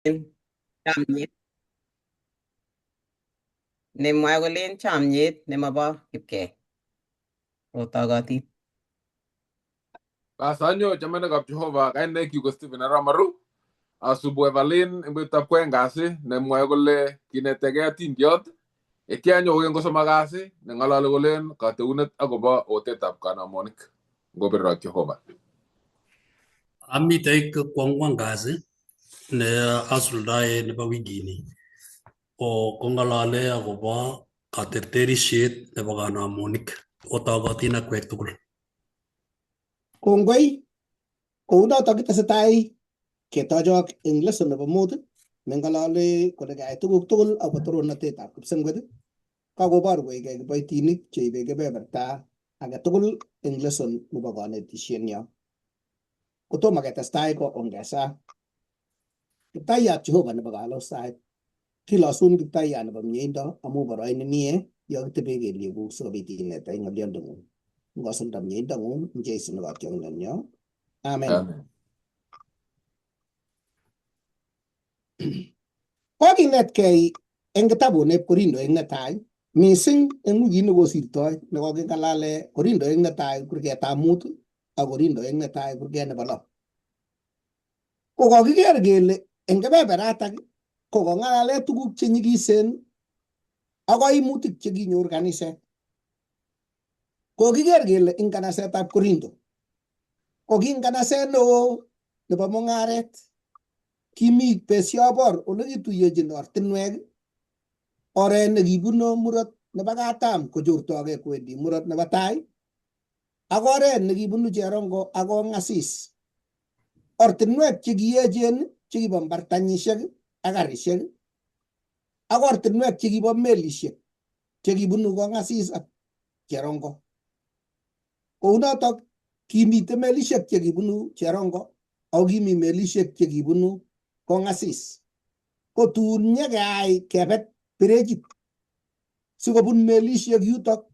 Chamnyet nemwoe kolen chamnyet nemobo kipkei otakatin. Kasanyo chamene kap Jehova kaine kiuko Stephen Aramaru asubuhi Evelyn imbita kwengasi nemwoe kole kinetegei atindiot etianyo kokengosoma kasi nengalali kolen kateunet akobo otetab kanamonik ngobirok Jehova. Amitei kwangwang kasi ne asuldae nebo wikini kongalale akobo katerterisiet nebo kanamonik otakatin akwek tugul. Kongoi kounotok kitesetai ketochok eng lesson nebo mut nengalali kole keyai tuguk tugul akobo torornatetab kipsengwet kakoborwech kiboitinik cheibe kebeberta age tugul eng lesson nebo kanetisienyo. Kotomo ketestai ko ongeza Kiptaiyat Jehova nebo kalausaet kilosun Kiptaiyat nebo mieindo amu boroindo mie yo kitebe kelyekuk sikobit inetech ng'olyondeng'ung. Ngosulda mieindangung ing Jeiso nebo katyonginenyo. Amen. Kokinetkei eng kitabut Korindoek netai mising eng wikit nekosirtoi nekokengalale Korindoek netai kurgetab 5 ak Korindoek netai kurget nebo 6. Kokokiker kele eng kebeberatak kokongalale tuguk chenyikisen ak kaimutik chekinyor kaniset. Kokiker kele eng kanasetab Korindo kokinganaset neo nebo mung'aret, kimi besiobor olekituyechin ortinwek, oret nekibunu murot nebo katam kochortogei kwendi murot nebo tai ak oret nekibunu Cherongo ak Kong'asis. Ortinwek chekiechen chekibo mbartanyisiek ak karisiek ak ortinwek chekibo melisiek chekibunu Kong'asis ak Cherongo. Kounotok kimite melisiek chekibunu Cherongo ak kimi melisiek chekibunu Kong'asis. Kotun nyekeyai kebet perechit sikobun melisiek yutok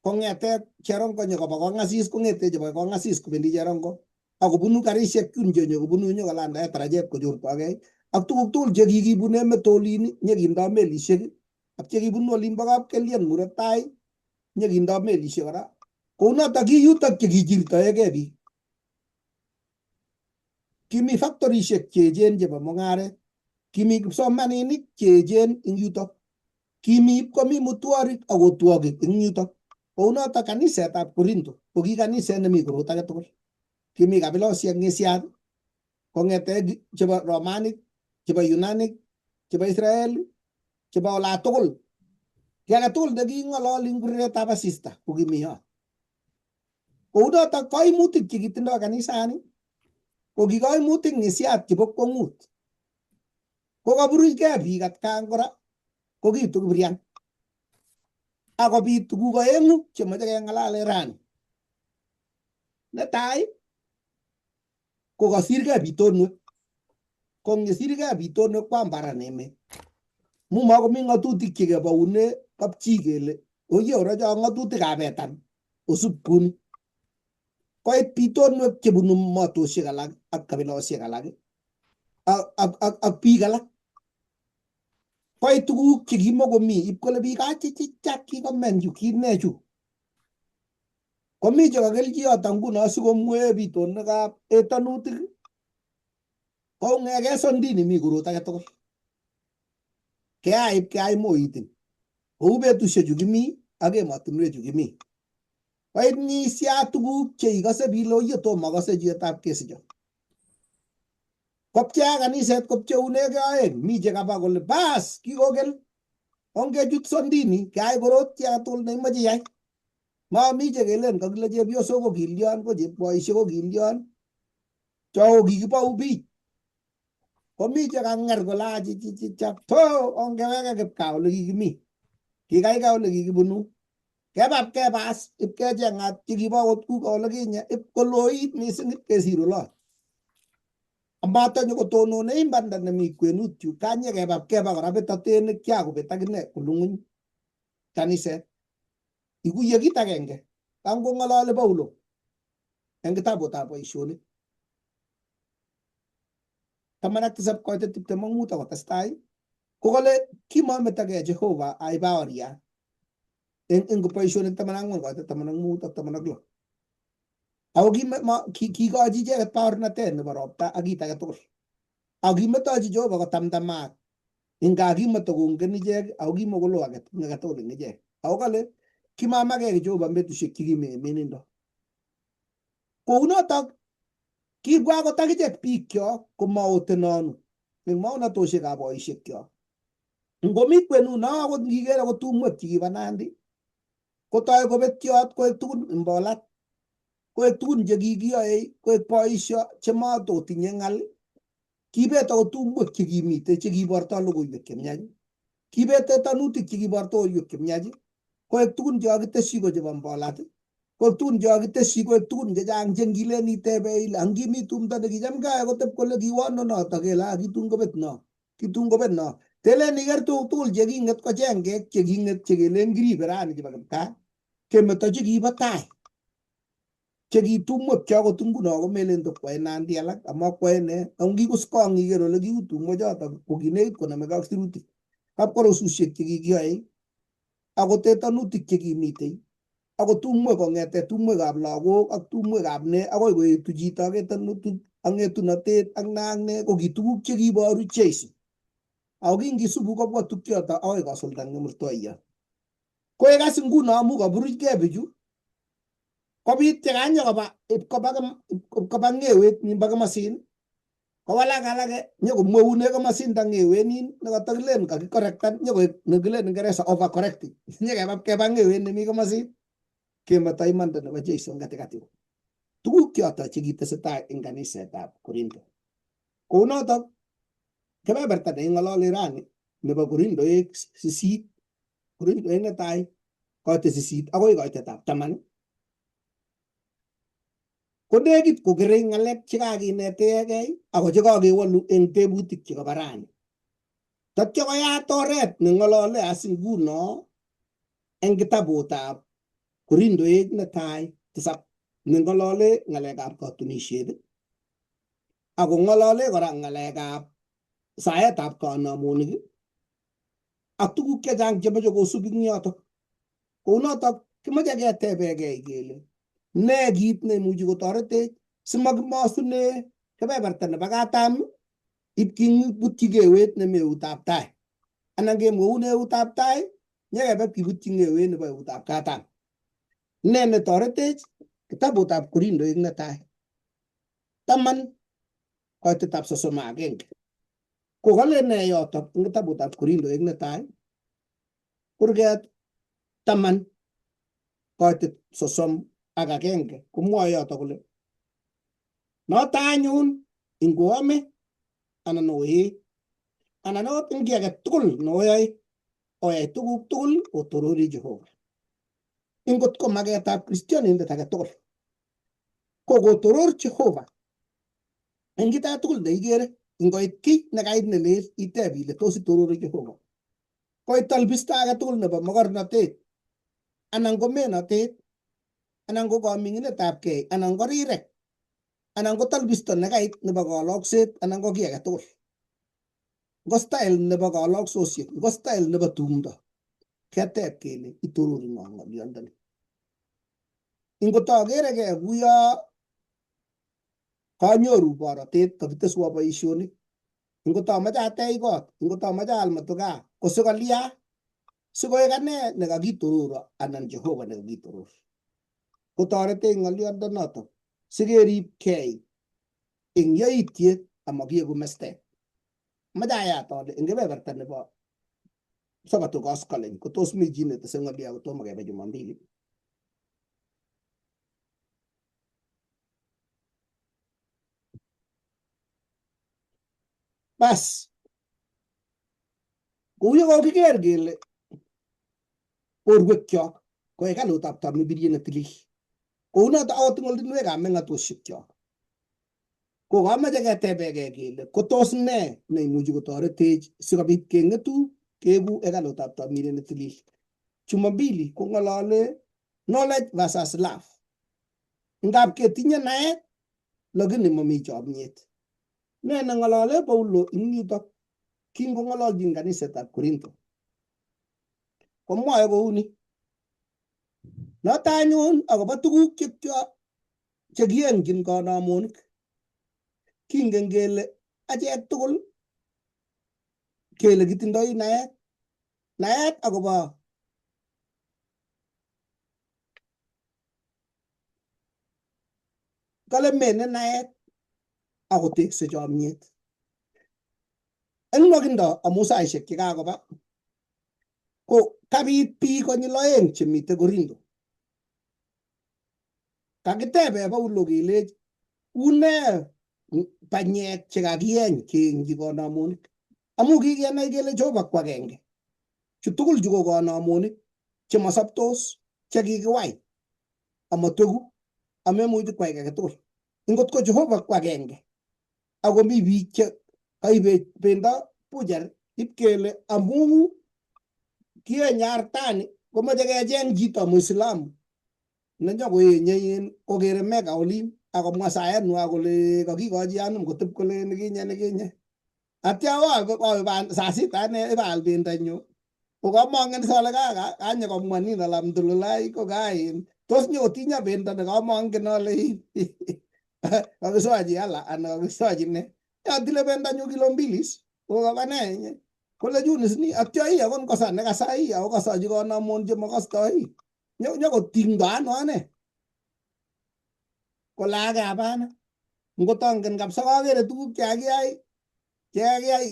kong'ete Cherongo nyokoba Kong'asis, kong'ete chebo Kong'asis kobendi Cherongo akobunu karisiek chunyo kobunu nyokolandae tarajet kochortogei ak tuguk tugul chekikibune metolin nyekindoi melisiek ak chekibunu olimbo kapkelien murot tai nyekindoi melisiek kora. Kounotok ki yutok chekichirtoegei biik. Kimi factorisiek cheechen chebo mung'aret, kimi kipsomaninik cheechen ing yutok, kimi komi mutworik ak kotwogik ing yutok. Kounotok kanisetab Korinto ko ki kaniset nemi korot age tugul. Kimi kabilosiek ng'isiat kong'ete chebo Romanik, chebo Yunanik, chebo Israel, chebo ola tugul. Ki age tugul neking'ololi ing kuriretab asista ko kimi yo. Kounotok kaimutik chekitindoi kanisani ko ki kaimutik ng'isiat chebo kwong'ut. Ko kaburuchgei biik atkan kora ko kiitu kibrian. Akobit tuguk aeng'u chemoche keng'alale rani. Netai ko kasirgei bitonwek. Ko ngesirgei bitonwek kwambaran emet. Mu makomi ng'atutik chekeboune kapchi kele oye orocho ng'atutikab etan osub kuni. Koit bitonwek chebunu matosiek alak ak kabilosiek alak ak biik alak. Koit tuguk chekimokomi ipkole biik achichichak kikomen chu kine chu. Komi chekakelchi yoto nguno sikomwe bitonwekab etanutik kong'ege sondini mi korot age tugul. Keai moitin kou betusiechu kimi ak emotinwechu kimi. Koit ng'isiat tuguk cheikose bile oye tomo akose chuetab kesicho. Kopchea kaniset kopcheunege aeng, mi chekaba kole bas kikokel ongechut sondini keai korot chi age tugul neimache iyai. Mami chekelen kakile chepyosok ko kilyon ko chepboisiek ko kilyon cho kikibou biich. Komi chekang'er kole achichichak to ongeweke kipkaa ole kikimi. Kikaikai ole kikibunu. Kebab kebas ipkecheng'at chekibo akot kuko ole kinye ipkoloit mising ipkesir olot. Amatanyo kotonone imbanda nemi kwenut yu kanye kebab keba kora betotenik kyakobet akine kulung'uny kaniset. Ikuye kit agenge kangong'ololi Paulo eng kitabutab boisionik. taman ak tisap koite 25 akotestai kokale kimametagei Jehova ai baoria eng boisionik 14 koite 15 ak 16 ako kikochi icheket baornatet nebo ropta ak kit age tugul ako kimetochi Jehova kotamdamat inga kimatokongen ichek ako kimokolo age tugul eng ichek ako kale kimamagei Jehova betusiek chekimi emenindo kounotok kibwa akot akichek biikchok komaotenonu eng maunatosiekab boisiekchok ngomi kwenuno akot ngiker akot tumwek chekibo Nandi kotoi kobetyon koek tugun imbolat koek tugun chekikiyoe koek boisio chematotinye ng'al kibet akot tumwek chekimite chekiborto logoiwek chemiach kibet tanutik chekiborto logoiwek chemiach koek tugun chekakitesyi ko chebo mbolat koek tugun chekakitesyi koek tugun chechang chengilen itebe ile angimi tumdo nekichamgei kotep kole kiwono noto kele kitun kobet no telen iker tugul cheking'et ko chengek cheking'et chekelen kiribe rani chebo kipkaa kemeto chekibo tai chekitumwek chokot nguno komelen tokwoe Nandi alak amakwoe ne angikuskong iker ole kiu tumwek choto kokinekit konamegei ak sirutik kap korosusiek chekikiyoe akot tanutik chekimitei akot tumwek kong'ete tumwekab lagok ak tumwekab ne akoi koetu chito ak tanutik ak ng'etunotet ak ne ko ki tuguk chekiboru Jeiso ako kingisubu kobwa tukchoto akoi kosulda ng'emurtoiyot ko yekas nguno amu kaburuchgei bichu kobit chekanyo koba ng'ewet nimbo komasin kowalak alake nyokomweune komasinda ng'ewet nin nekatakilen kakikorektan nyokoek nekilen Ingeresa overcorrecting nyekeba ng'ewet nemi komasin kemeto imanda nebo Jeiso eng katikati tuguk choto chekitesetai eng kanisetab Korinto kounotok kebeberta neing'ololi rani nebo Korintoek 8 Korintoek netai koite 8 akoi koitetab 10 ko nekit kokerei ng'alek chekakinetegei ako chekakewolu eng tebutik chekobo rani tatyo koyat oret neng'olole as nguno eng kitabutab Korintoek netai 7 neng'olole ng'alekab katunisiet ako ng'olole kora ng'alekab saetab kanamonik ak tuguk chechang chemoche kosub ing yotok kounotok kimoche ketebegei kele ne kit neimuchi kotoretech simakimosune kebeberta nebo katam ipkibutyi kewet nemi eutab tai anan kemwoun eutab tai nyekebe kibutyi ng'ewet nebo eutab katam ne netoretech kitabutab Korintoek netai 10 koitetab 31 kokale ne yotok eng kitabutab Korintoek netai kurget 10 koitet 31 komwoe yotok kole noto anyun ingoame anan oee anan ot eng kiy age tugul noyoe oyai tuguk tugul otorori Jehova ingot ko magetab kristianindet age tugul ko kotoror Jehova eng kit age tugul neikere ingoit kiy nekait nelel iteb ile tos itorori Jehova koit talbista age tugul nebo mokornotet anan ko menotet anan ko kaming'inetabgei anan ko rirek anan ko talbisto nekait nebo kalokset anan ko kiy age tugul ngo style nebo kaloksosiek ngo style nebo tumdo keteb kele itorori ng'o ng'olyondoni ingotokeregei kuyo kanyoru borotet kakiteswo boisionik ingotomoche atech kot ingotomoche aal matukaa ko sikolya sikoek ane nekakitororo anan Jehova nekakitoror kotoretech ng'oliondonotok sikeribgei eng yoityet amakieku mestet moche ayat ale eng kebeberta nebo Sabato koskoleny kotos mi chi netese ng'olyo kotomo kebe Jumapili bas kou ye kokiker kele borwekyok ko hekalutab tamirmiriet netilil kounoto akot eng ortinwekab meng'atosiekyok ko kamoche ketebegei kele kotos ne neimuchi kotoretech sikobit keng'etu keeku hekalutab tamirmiriet netilil Jumapili kong'olole knowledge versus love ngap ketinye naet lakini mami chomyet Ne nang'alale Paulo ing yutok kingong'ololchin kanisetab Korinto. Komwoe kouni. Noto anyun akobo tuguk chekiengchin kanamonik. Kingen kele achek tugul kele kitindoi naet akobo kale mene naet akotekse chomyet. Eng nwakindo amu saishek chekakoba ko kabit biik konyil oeng chemite Korinto. Kakitebe Paulo kelech une panyek chekakieny keengchi kanamonik amu kikenai kele Jehova ko agenge. Chu tugul chu ko kanamonik chemasoptos chekikiwai amatwegu amemuchi kwai age tugul. Ingot ko Jehova ko agenge ako mi biik che kaibe bendo bucher ipkele amu kienye artani komeche kecheng chito Muislamu nenyokoenye kokere Meka olin akomwa saenwa kole kakikochi anum kotep kole nikinye. Atya wawe saa sita ane ibaal bendanyu kokamongen sole kanye komwa nin alhamdulillah ko kain tos nyokotinya bendo nekamongen ale kakisochi ala ana kakisochi ne atile bendanyu kilo mbilis kokabane kole Junis ni atya iya kon kosa nekasai ako kasochi konamon chemakastoi nyokotingdo ano ane kole age hapana ngotongen kabisa kakere tuguk chekakiyai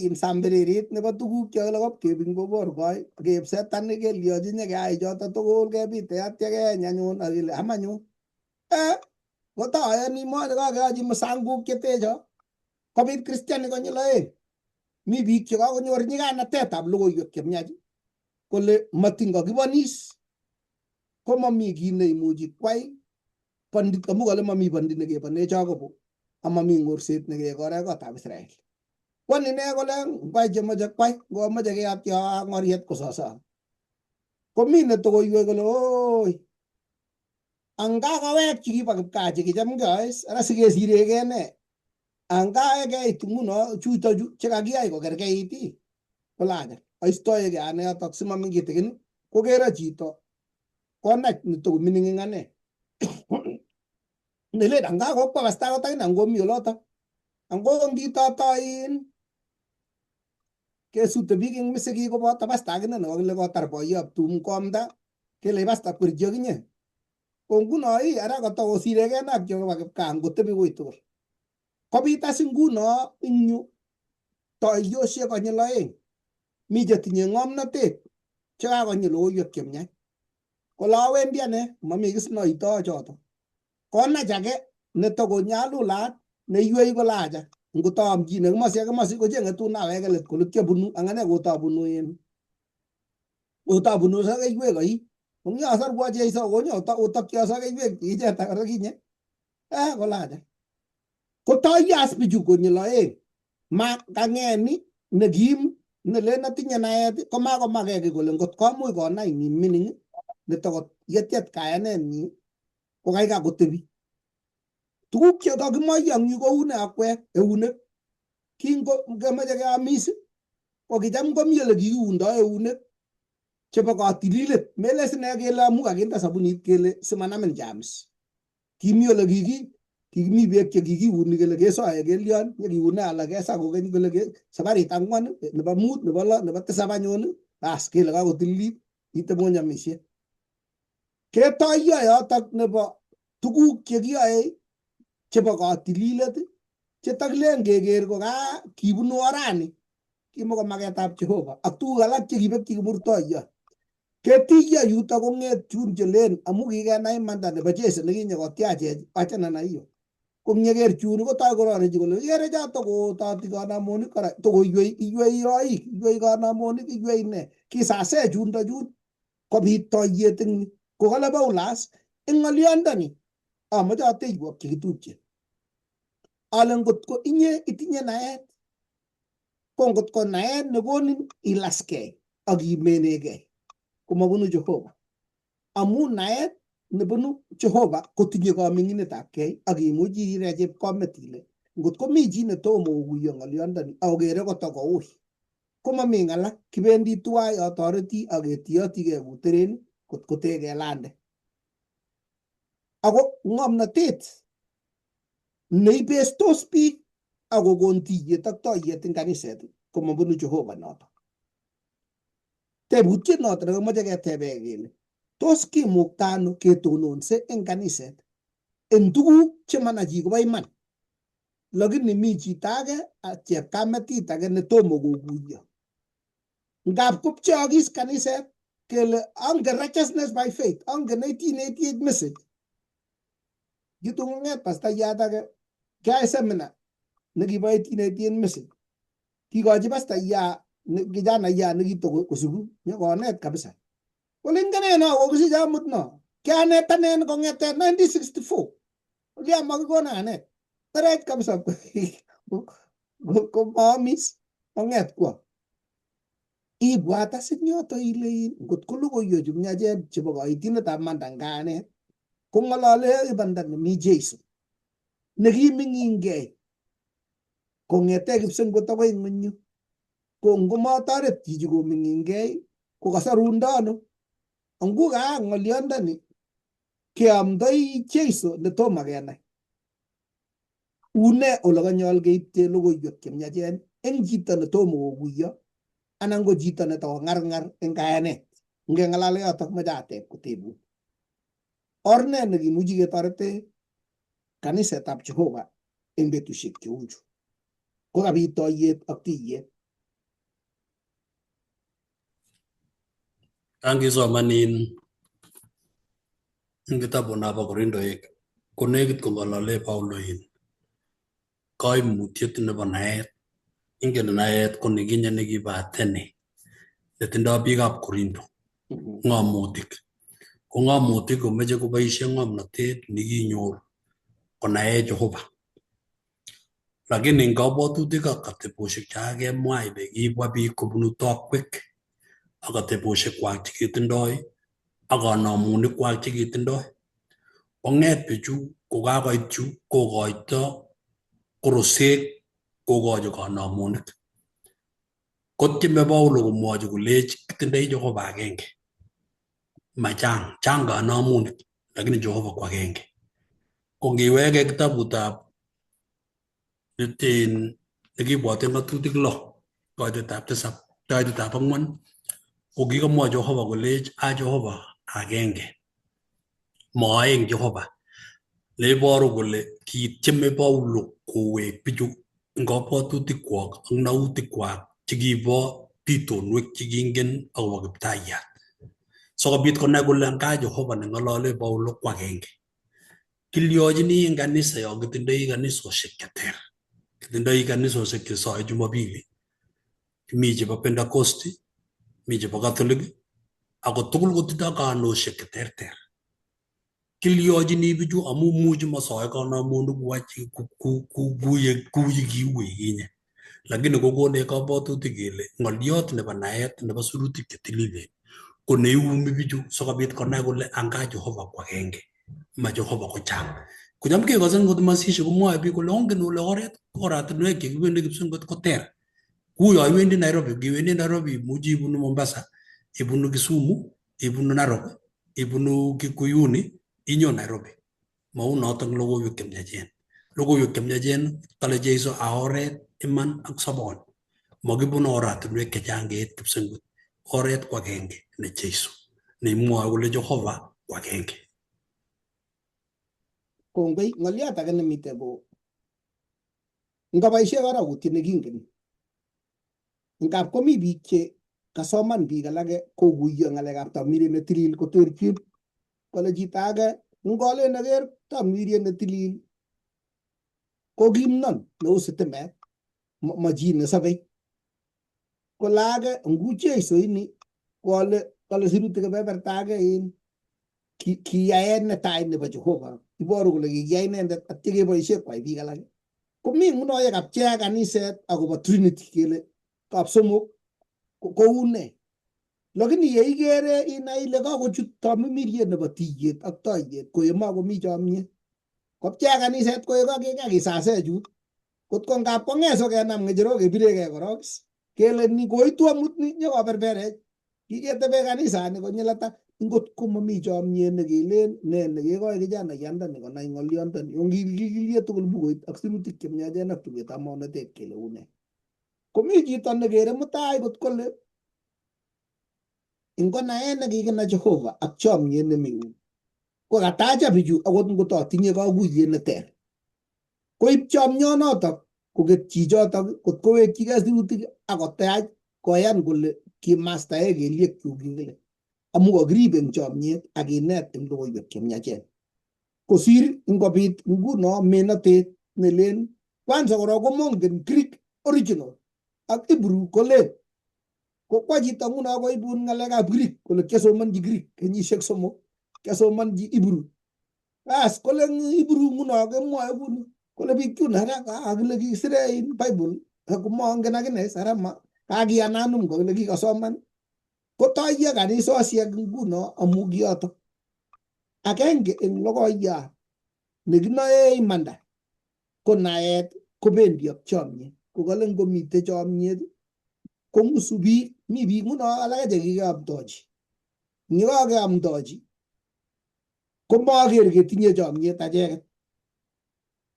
in sambiririt nebo tuguk chekakilakop kebing koborkoi keib setani keliochi nyekeyai choto tugul kebite atya keeny anyun akile amanyun kotaayani mole kakeyochi musanguk chetecho kobit Kristiani konyil oeng. Mi biik chekakonyor nyikanatetab logoiwek chemiach kole matin kakibonis ko mami kiy neimuchi kwai pandit amu kale mami pandit nekebone Jacobo amami ngorset nekekore kotab Israel. Kwan ine kole kwai chemoche kwai ngomoche keyatyo ak ngoriet kososo. Komi netokoiwei kole oi anga kawek chikibo kipkaa chekicham keois ara sikesiregei ne anga keit nguno chuto chekakiyai kokerkeit kolaja aistoegei ane yotok simami kitikin kokero chito konach nitokomining ing ane nelen anga kokwa kasta kotakine ngomi olotok ango ngitotoin kesute biik ing misiki koboto pasta akine nekakile kotar boiyop tum komda kele pasta kwerchi akinye ko nguno ara kotokosiregei nak Jehova kipkaa ngotebi wui tugul. Kobit as nguno ing yu toiyosiek konyil oeng. Mi chetinye ng'omnotet chekakonyi logoiwek chemiach kole awendi ane mami kis noitoo choto konach age netokonyalulat neiywei kole acha ngotaamchine kimosi ak kimosi kocheng'e tun aweke let kole kiabunu ang'ane kotabunu sakeiywek koi kongyasarwo Jeiso konyo otokyo sakeiywek icheta kora kinye kole acha kotoiyas bichu konyil oeng. Ma kang'eni nekim nelen atinye naet komakomake kole ngot komuch konai ni mining netokot yetiet kayanenyi ko kaikai kotebi. Tuguk chekakimoyo eng yu koune akwek eunek kingomeche keamis ko kicham komi ole kikiundoi eunek chebo katililet mele sine kele amu kakinde sabunit kele simanamin germs. Kimi ole kikimi beek chekikiuni kele kesoe kelyon nyekiune alak kesa kokeny kole sabarit ang'wan nebo mut nebo lo nebo tisab anyun bas kele kakotililit itebonye amishe. Ketoiyo yotok nebo tuguk chekiyoe chebo katililet chetakilen keker ko kibunu orani kimoko maketab Jehova ak tuguk alak chekibekyi kimurtoiyot. Ketiyo yuto kong'et chun chelen amu kikenai imanda nebo Jesu nekinye kotiachech achana na hiyo. Konyeker chun kotoi kororechi kole ikere choto kototi kanamonik kora iywei roik iywei kanamonik iywei ne kisase chundo chun kobit toiyet eng kokale Paulas eng ng'olyondoni amoche ateiwok chekitupche ale ngot ko inye itinye naet ko ngot ko naet nekonin ilaskei ak imenegei komabunu Jehova amu naet nebunu Jehova kotinye kaming'inetab kei ak imuchi ire chepkomet ile ngot komi chi netomo kokuyo ng'olyondoni akokere kotakouy komami ng'ala kibendi tuwai atoreti aketiyotige kuteren kot kotekelande. Ako ng'omnotet neibestos biik akokon tiyet ak toiyet eng kaniset komabunu Jehova noto. Tebutiet noto nekimache ketebe kele tos kimukta ano ketononse eng kaniset eng tuguk chemanachi kobo iman, lakini mi chito age chepkametit age netomo kokuyo. Ngap kopcheokis kaniset kele angen righteousness by faith, angen 1888 message. Gitu ng'et pastayat age kiyai seminar nekibo 1888 message. Kikochi pastayat kijanayat nekitokosiku nyokonet kabisa. Kole ingenen kokisich amut no. Kianetanen kong'ete 1964. Kole makikona anet. Terech kabisa komaamis ong'et kwa. Ibwat asit nyoto ile ngot ko logoiwek chu miachen chebo kaitinetab mandanganet ko ng'olole ibanda nemi Jeiso nekiming'ingei kong'ete kipsengwet akoi ng'ony yu. Ko ngomotoret chichi koming'ingei ko kasarundo ano? Nguka ng'olyondoni keamdoi Jeiso netomo kenai. Une ole kanyol keipte logoiwek chemiachen eng chito netomo kokuyo anan ko chito netokong'arng'ar eng kayanet. Ngeng'alale yotok mache ateb kotebun. Or ne nekimuchi ketorete kanisetab Jehova eng betusiek cheu chu? Ko kabit toiyet ak tiyet. Angisomanin eng kitabut bo Korintoik ko nekit kong'olole Paulo kaimutiet nebo naet. Ingen naet ko nekinye nekibo Athene netindoi biikab Korinto ng'omutik. Ko ng'omutik komeche koboisie ng'omnotet nekinyor konae Jehova. Lakini eng kabwatutik ak atebosiek chakakemwa ile kibwa biik kobunu tokwek ak atebosiekwak chekitindoi ak kanamunikwak chekitindoi. Kong'et bichu kokakoit yu kokoito korosek kokochi kanamunik. Kotyeme Paulo komwochi kolech kitindoi Jehova agenge. Machang, chang kanamunik lakini Jehova ko agenge. Ko ngiweke kitabutab nekibwote ng'atutik 6 kaitetab 7 kaitetab 4 ko kikamwa Jehova kolech Jehova agenge. Moaeng Jehova. Neiboru kole kityeme Paulo kowek bichu eng kabwatutikwak ak nautikwak chekibo bitonwek chekingen akobo Kiptayat. Sikobit konai kole nga Jehova neng'olole Paulo ko agenge. Kilyochini eng kanisa yo kitindoi kanisosiek cheter. Kitindoi kanisosiek chesoe Jumapili. Mi chebo Pentecost, mi chebo Catholic, ako tugul kotindoi kanosiek cheterter. Kilyochini bichu amu muchi masoe kanamunik kuye kiuwe kinye. Lakini kokonech kabwatutik kele ng'olyot nebo naet nebo sirutik chetililen ko neiumi bichu sikobit konai kole anga Jehova ko agenge, ma Jehova ko chang. Kocham kekosen ngot masishe komwoe biik kole ongen ole oratinwek chekibendi kipsengwet ko ter. Ku yo iwendi Nairobi, ngiwendi Nairobi imuchi ibunu Mombasa, ibunu Kisumu, ibunu Narok, ibunu Kikuyuni, inyo Nairobi. Mau notok logoiwek chemiachen. Logoiwek chemiachen kale Jeiso a oret, iman ak sobon. Makibunu oratinwek chechang keit kipsengwet. Oret ko agenge ne Jeiso. Neimwoe kole Jehova ko agenge. Kongoi ng'olyot age nemite ko ngaboisie karagutyet nekingen. Ngap komi biik che kasoman biik alake kokuyo ng'alekab tamiriet netilil koterchin. Kole chito age ngolen aker tamiriet netilil ko kimnon neu sitimet, ma chi nesobei. Kole age ngu Jeiso ini kole sirutik kebeberta age kiyaet netai nebo Jehova. Iboru kole kikiyai inendet atya keboisie kwai biik alake. Komi ngunoyek kapchea kaniset akobo Trinity kele kap somok kou ne. Lakini yeikere inai ile kakochut tamimiriet nebo tiyet ak toiyet ko yemakomi chomyet. Kopchea kaniset ko yekakisase chut kot ko ngap kongeso kenam ngejero kebirege korok kele ni koitu amut ni nyokoberberech kiketebe kanisani konyil ata ngot ko mami chomyet nekelen ne nekekoi kijana yandani konai ng'olyondoni ongilgilie tugul bukuit ak sirutik chemyachen ak tugetab monetet kele une komi chito nekere mutai kot kole ingonaet nekikina Jehova ak chomyet nemi uu ko katacha bichu akot ngototinye kakuyet neter koib chomyonotok koket chichotok kot kowekchigei sirutik akotach koyan kole kimastae kelyekchuk kikile amu kakirib eng chomyet ak kinet eng logoiwek chemyachen kosir ngobit nguno menotet nelen kwanza korok komongen Greek original ak Hebrew kole kokwa chito nguno koibun ng'alekab Greek kole kiasomanji Greek kenyisiek 3 kiasomanji Hebrew bas kole Hebrew nguno kemwoe kuni kole biik chun haraka akile kisire in Bible akomongen akine sarama kakiyananum kole kikasoman kotoiyo kanisosiek nguno amu kiyoto agenge eng logoiyat nekinoe imanda ko naet kobendi ak chomyet kokale ngomite chomyet kong'usu biik mi biik nguno alake chekikeamtochi ngekakeamtochi komaker ketinye chomyet acheket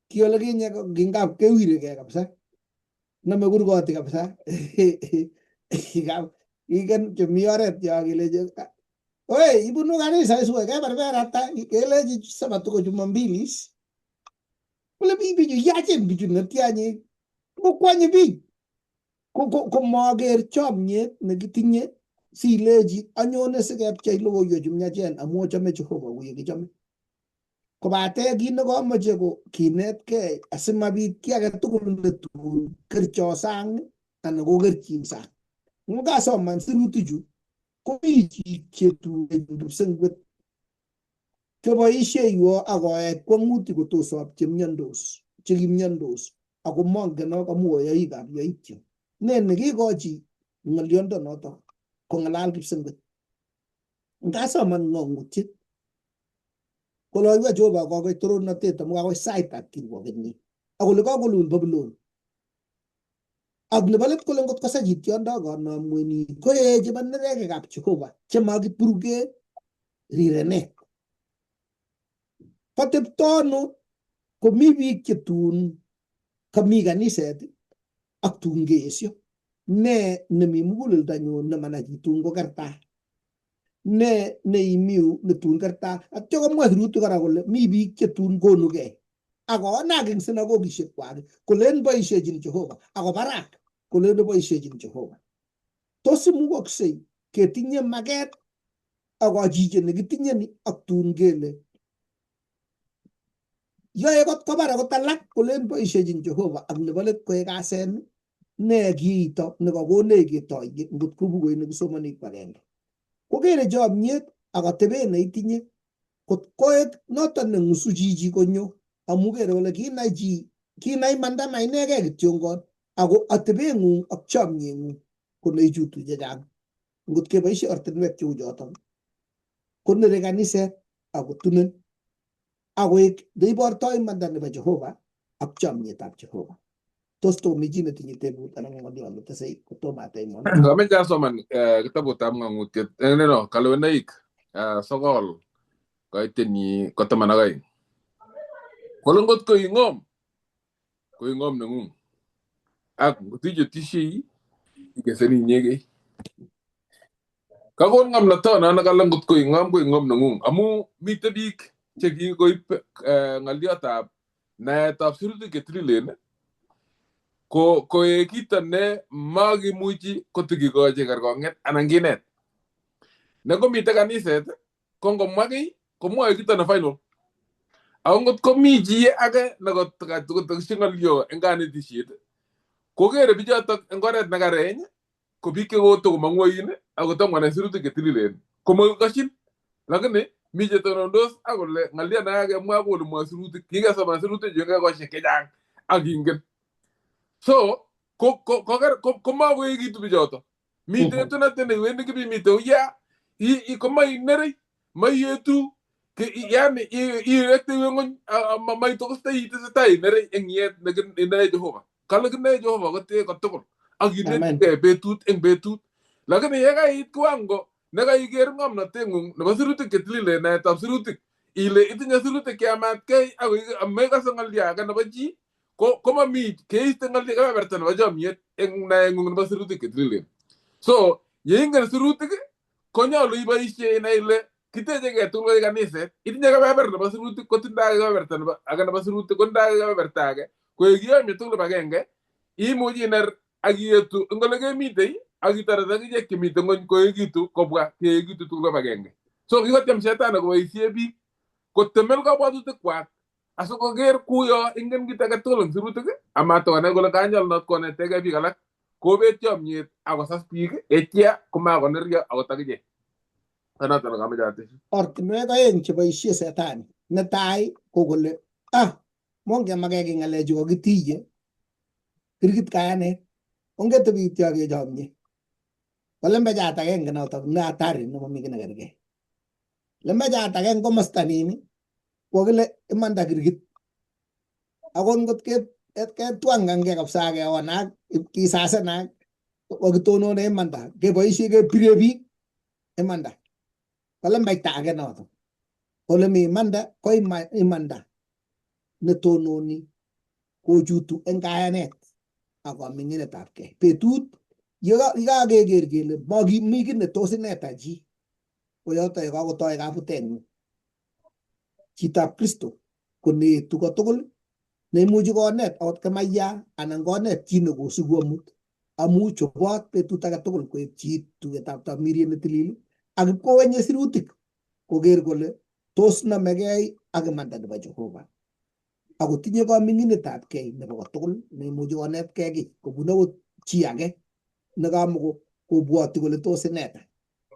kiole kinye ngingap kewirekei kabisa nome kurgoti kabisa igen chemi oret yo kelechi oe ibunu kanisa iswe keberber ata kelechi sabato ko Jumapili kole bichu yachen bichu netianye kokwanye biik komaker chomyet nekitinye silechi anyone sikepchei logoiwek chemyachen amu achame Jehova kuye kichome kobate kit nekomoche ko kinetkei asimabit ki age tugul netun kercho sang anan ko kerchin sang ngasoman sirutichu komi chiik chetuen kipsengwet cheboisie yu akoet kwang'utik kotosop chemyandos chekimyandos ako mongen amu yoikab yoityo ne nekikochi ng'oliondonoto kong'alal kipsengwet ngasoman ng'ong'utiet koloiwa Jehova kokoi torornatet amu kakoi saitab kirwokenyi akole kakolul Babylon ak nebo let kole ngot kosa chitiondo kanamweni koe chebo neregekab Jehova chemakipuruge rirenet koteptono komi biik chetun kami kaniset ak tun keesyo ne nemi muguleldanyu nemanachitun kokerta ne neimiu netun kerta atyo komwa sirutik kora kole mi biik chetun konugei akonak eng sinagogisiek kwak kolen boisiechin Jehova ako barak kolen boisiechin Jehova tos imukoksei ketinye maket akochiche nekitinye ni ak tun kele yoe kot kobar akot alak kolen boisiechin Jehova ak nebo let koek kasen ne kiito nekakonech ketoi ngot ko bukuit nekisomani agenge kokere chomyet ak atebet neitinye kot koek noton neng'usu chichi konyo amu kere kole kinai manda mainegei kityongon ako atebeng'ung ak chomyeng'ung ko neichutu chechang ngot keboisie ortinwek cheu choton konere kaniset akotunen akoek neibortoi imanda nebo Jehova ak chomyetab Jehova tos tomi chi netinye tebut anan ng'olyon netesei kotomo ataimon Kameche asoman kitabutab ng'ang'utiet neno kalwenoik 9 koitenyi ko 12 kole ngot ko ing'om neng'ung ak ngotiche tishei ikeseni inyegei kakon ng'omnotono kale ngot ko ing'om neng'ung amu mite biik chekikoib ng'oliotab naetab sirutik chetililen koek kito ne makimuchi kotikikochi kerkong'et anan kinet ne ngomite kaniset ko ngomwa kiy komwoe kito ne final ako ngot komi chi age nekotakshi ng'olio eng kanetisiet kokere bichotok eng oret nekareny ko biik chekotokomong'u oin akotongwane sirutik chetililen komokikoshin lakini mi chetonondos akole ng'alia nekakemwa kole mwoe sirutik kikesoman sirutik chu kekoshek chechang akingen so komakoekitu bichoto mite etunotet neiwendi kibimite uya komainere maietu yani irekte wengon may to stay to stay nere engiet ne Jehova kala ne Jehova ko te ko tokol ak ine Amen. te betut eng betut lakini ye ga it kwango ne ga iger ngam na tengung ne basirutik ketlile na tab sirutik ile itinya sirutik kiamat ke ak me ga sangal ya ga na baji ko ma mi ke istengal ga bertan ba jam yet eng na ngung basirutik ketlile so ye ingal sirutik ko nyalu iba ishe na ile kiteje ke tulgo kanisa itinya ka beber na basirutik ko tinda ga bertan ba aga na basirutik ko nda ga bertage ko yiyo mi tulgo bagenge imuji ner agietu ngolege mitei agitara da je kimite ngon ko yigitu ko bwa ke yigitu tulgo bagenge so gigo tem setan ko isie bi ko temel ka badu te kwa aso ko ger kuyo ingen gita ka tulong sirutik ama to ne golo kanjal not ko ne tege bi galak ko be tiom nyet ago sas pik etia kuma ko nerya ago tagije ana tan ga majate Ortinwek aeng cheboisie setani. Netai ko kole monge magege ngalechu kokitije kirgit kayanet. Onge tebityo kechomye. Kolembechat agenge notok ne hatari nemomi ki nekergei. Lembechat age eng komosta nini kokile imanda kirgit. Akot ngot ketwangange kabisa keonak kisasenak kokitonone imanda keboisie kepire biik imanda. Kolembekta age notok. Kole mi imanda ko imanda netononi kochutu eng kayanet ak kaminginetabgei. Betut yekakeker kele mi ki netos ineta chi koyoto yekakotoi kabutenyu chitab Kristo konetu kotugul neimuchi konet akot kemayya anan konet chi nekosuku amut amu chobot betut age tugul koek chi tugetab tamiriet netilil ak ipkowenye sirutik koker kole tos namegei ak imanda nebo Jehova akotinye kaminginetabgei nebo kotugul neimuchi konetkei kiy kobun akot chi age nekamukobwoti kole tos ineta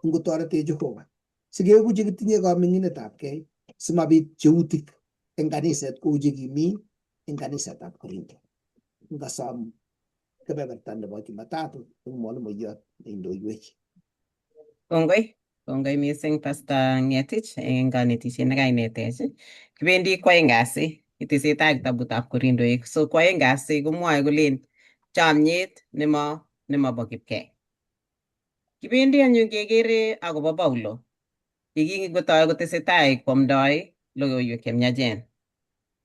ngotoretech Jehova sikeku chekitinye kaminginetabgei simabit cheutik eng kaniset kou chekimi eng kanisetab Korinto. Ngasom kebeberta nebo Jumatatu eng mwalimuiyot neindoiwech. Kongoi mising Pastor Ngetich eng kanetisiet nekainetech. Kibendi kwaeng kasi itesetai kitabutab Korindoik. So kwaeng kasi komwoe kolen chomyet nemobo kipkei. Kibendi anyun kekere akobo Paulo yekingotoi kotesetai kwomdoi logoiwek chemiachen.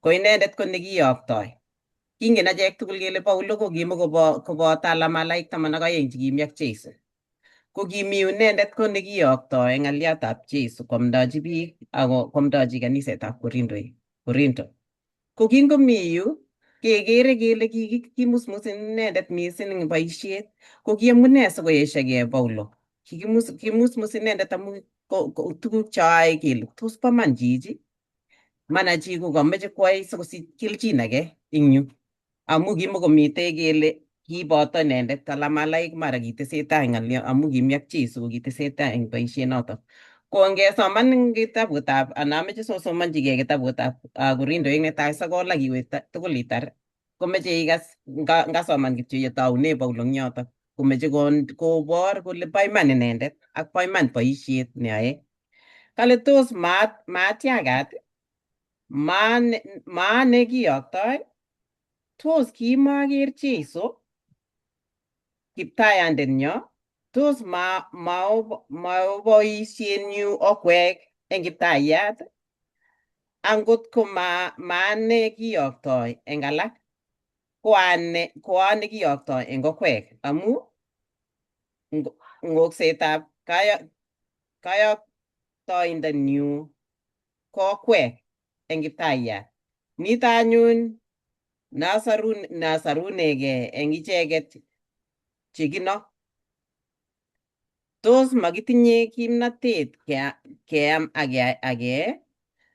Ko inendet ko nekiyoktoi. Kingen achek tugul kele Paulo ko kimukoboto alamalaik 12 chekimi ak Jeiso. Ko kimi inendet ko nekiyoktoi ng'aliotab Jeiso kwomdochi biik ako kwomdochi kanisetab Korinto. Ko kingomi yu kekere kele kimusmus inendet mising eng boisiet. Ko kiamune sikoeshogei Paulo. Kimusmus inendet amu tuguk choyoe kele tos boman chichi. Mana chi kokameche kwai sikosich kelchin age eng yu. Amu kimukomitei kele kiboto inendet alamalaik mara kitesetai ng'alio amu kimi ak Jeiso kitesetai eng boisiet notok. Ko ngesoman eng kitabutab anameche sosomanchigei kitabutab Korindoik netai 9 ak iwe tugul itar komeche ikas ngasoman kityo yetoune Paulo eng yotok komeche kobor kole bo iman inendet ak bo iman boisiet neyoe. Kale tos maatiagat maane kiyoktoi tos kimaker Jeiso kiptayandenyo tos maoboisienyu okwek eng kiptayat angot ko maane kiyoktoi eng alak ko ane kiyoktoi eng okwek amu ngoksetab kayoktoindenyu ko okwek eng kiptayat. Nito anyun nasarunegei eng icheket chekino. Tos makitinye kimnatet keam age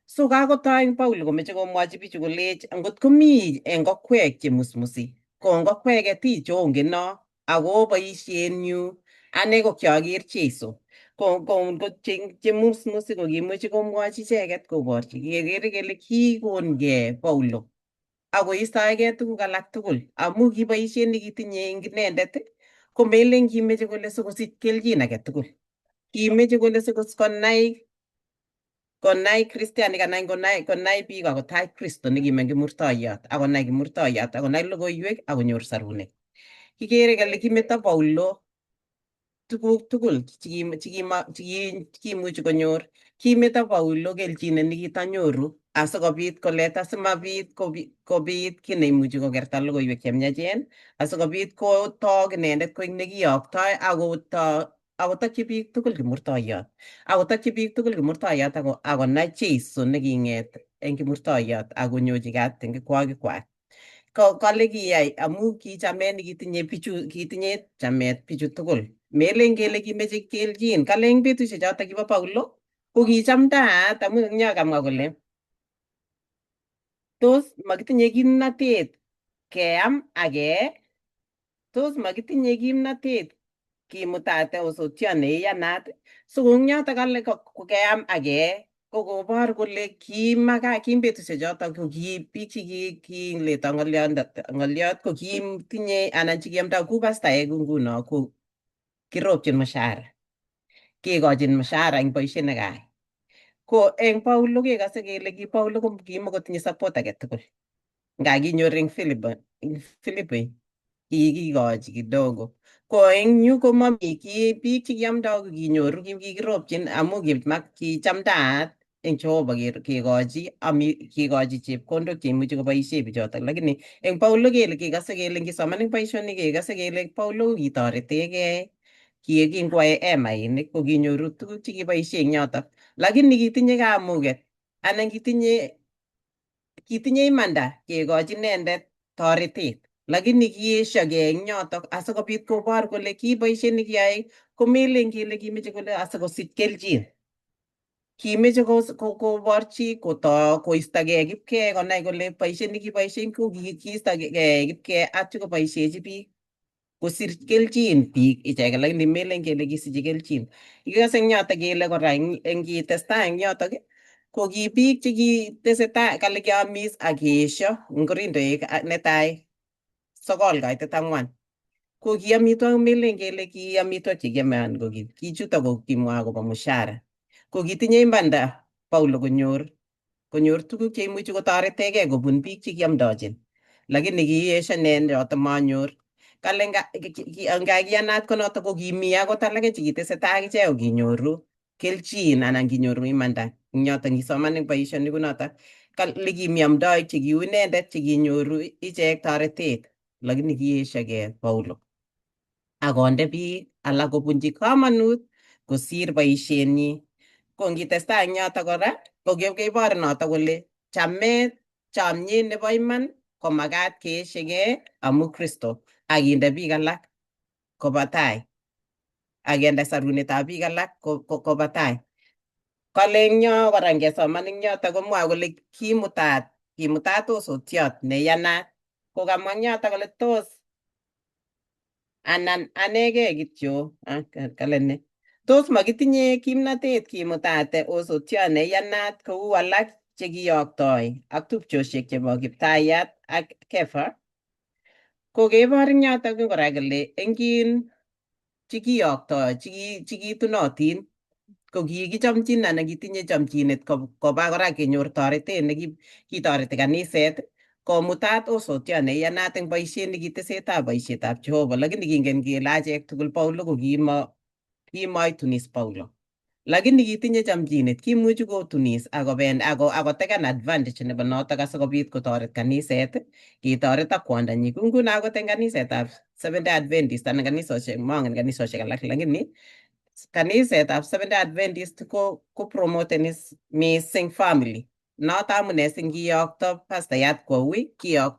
so kakotoi Paulo komeche komwochi bichu kolech angot komi eng okwek chemusmusi ko eng okwek chongeno ako boisienyu ane ko kiaker Jeiso ko chemusmusi ko kimeche komwochi icheket koborchi kekere kele kikongei Paulo akoistoegei tuguk alak tugul amu ki boisiet nekitinye eng inendet komelen kimeche kole sikosich kelchin age tugul. Kimeche kole sikonai konai kristianik anan konai biik akotach Kristo nekimeny kimurtoiyot akonai kimurtoiyot akonai logoiwek akonyor sarunet. Kikere kele kimeto Paulo tuguk tugul chekimuchi konyor. Kimeto Paulo kelchinet nekitanyoru asikobit koleta simabit kobit kiy neimuchi kokerta logoiwek chemiachen asikobit kotok inendet koek nekiyoktoi akotokyi biik tugul kimurtoiyot. Akotokyi biik tugul kimurtoiyot akonai Jeiso neking'et eng kimurtoiyot akonyochi kat eng kirwogikwak. Kale kiyai amu kichamet kitinye chamet bichu tugul. Melen kele kimeche kelchin. Kale eng betusiek choto kibo Paulo ko kichamdaat amu eng yo kamwa kole tos makitinye kimnatet keam ake, tos makitinye kimnatet kimutate osotiot neiyanat. So eng yoto kale keam ake ko kobor kole kim betusiek choto ko ki biik chekileto ng'oliot ko kitinye anan chekiamdoi ku pastaek nguno ko kiropchin mshahara, kekochin mshahara eng boisiet nekayai. Ko eng Paulo kekase kele ki Paulo ko kimakotinye support age tugul. Nga kinyor eng Philippi kikikochi kidogo. Ko eng yu ko mami biik chekiamdoi ko kinyoru kikiropchin amu kichamdaat eng Jehova kikochi chepkondok cheimuchi koboisie bichotok. Lakini eng Paulo kekase kele ngisoman eng boisionik kekase kele Paulo kitoretegei kingwoe emainik ko kinyoru tuguk chekiboisie eng yotok. Lakini kitinye kamuget anan kitinye imanda kekochi inendet toretet. Lakini kieshogei eng yotok asikobit kobor kole ki boisiet nekiyai komelen kele kimeche kole asikosich kelchin. Kimeche koborchi koistogei kipkei konai kole boisiet nekiboisie ko kiistogei kipkei atyo koboisiechi biik kosir kelchin biik icheket, lakini melen kele kisichi kelchin. Ikase eng yotok kele kora eng kitestai eng yotok ko ki biik chekitesetai kale kiamis ak keesho eng Korintoek netai 9:4. Ko ki amitwogik melen kele ki amitwogik chekiame anan ko kichuto ko kimwa akobo mshahara. Ko kitinye imanda Paulo konyor tuguk cheimuchi kotoretegei kobun biik chekiamdochin. Lakini kiesho inendet manyor. Kale nga kiyanat konoto ko kimi akot alake chekitesetai akichek ko kinyoru kelchin anan kinyoru imanda eng yotok ngisoman eng boisionik kunotok. Kale kimi amdoik chekiu inendet chekinyoru ichek toretet. Lakini kieshogei Paulo akonde biik alak kobunji kamanut kosir boisienyi. Ko ngitestai eng yotok kora ko kebor notok kole chomyet nebo iman komakat keeshigei amu Kristo akinde biik alak koba tai akende sarunetab biik alak koba tai. Kale eng yo kora ngesoman eng yotok komwoe kole kimutat osotiot neiyanat. Kokamwa eng yotok kole tos anan anegei kityo kale ne tos makitinye kimnatet kimutate osotiot neiyanat kou alak chekiyoktoi ak tupchosiek chebo Kiptayat ak Kefa. Ko kebor eng yotok kora kole engin chekiyoktoi chekitunotin ko kikichomchin anan kitinye chomchinet koba kora kenyor toretet nekitoreti kaniset komutat osotiot neiyanat eng boisiet nekitesetai boisietab Jehova. Lakini kingen kele achek tugul Paulo ko kimoitunis Paulo. Lakini kitinye chomchinet kimuchi kotunis akoteken advantage nebo notok asikobit kotoret kaniset ketoret ak kwondonyi. Ku nguno akot eng kanisetab Seventh-day Adventist anan kanisosiek mangen kanisosiek alak lakini kanisetab Seventh-day Adventist ko promoteni mising family. Noto amune singiyokto pastayat kwo ui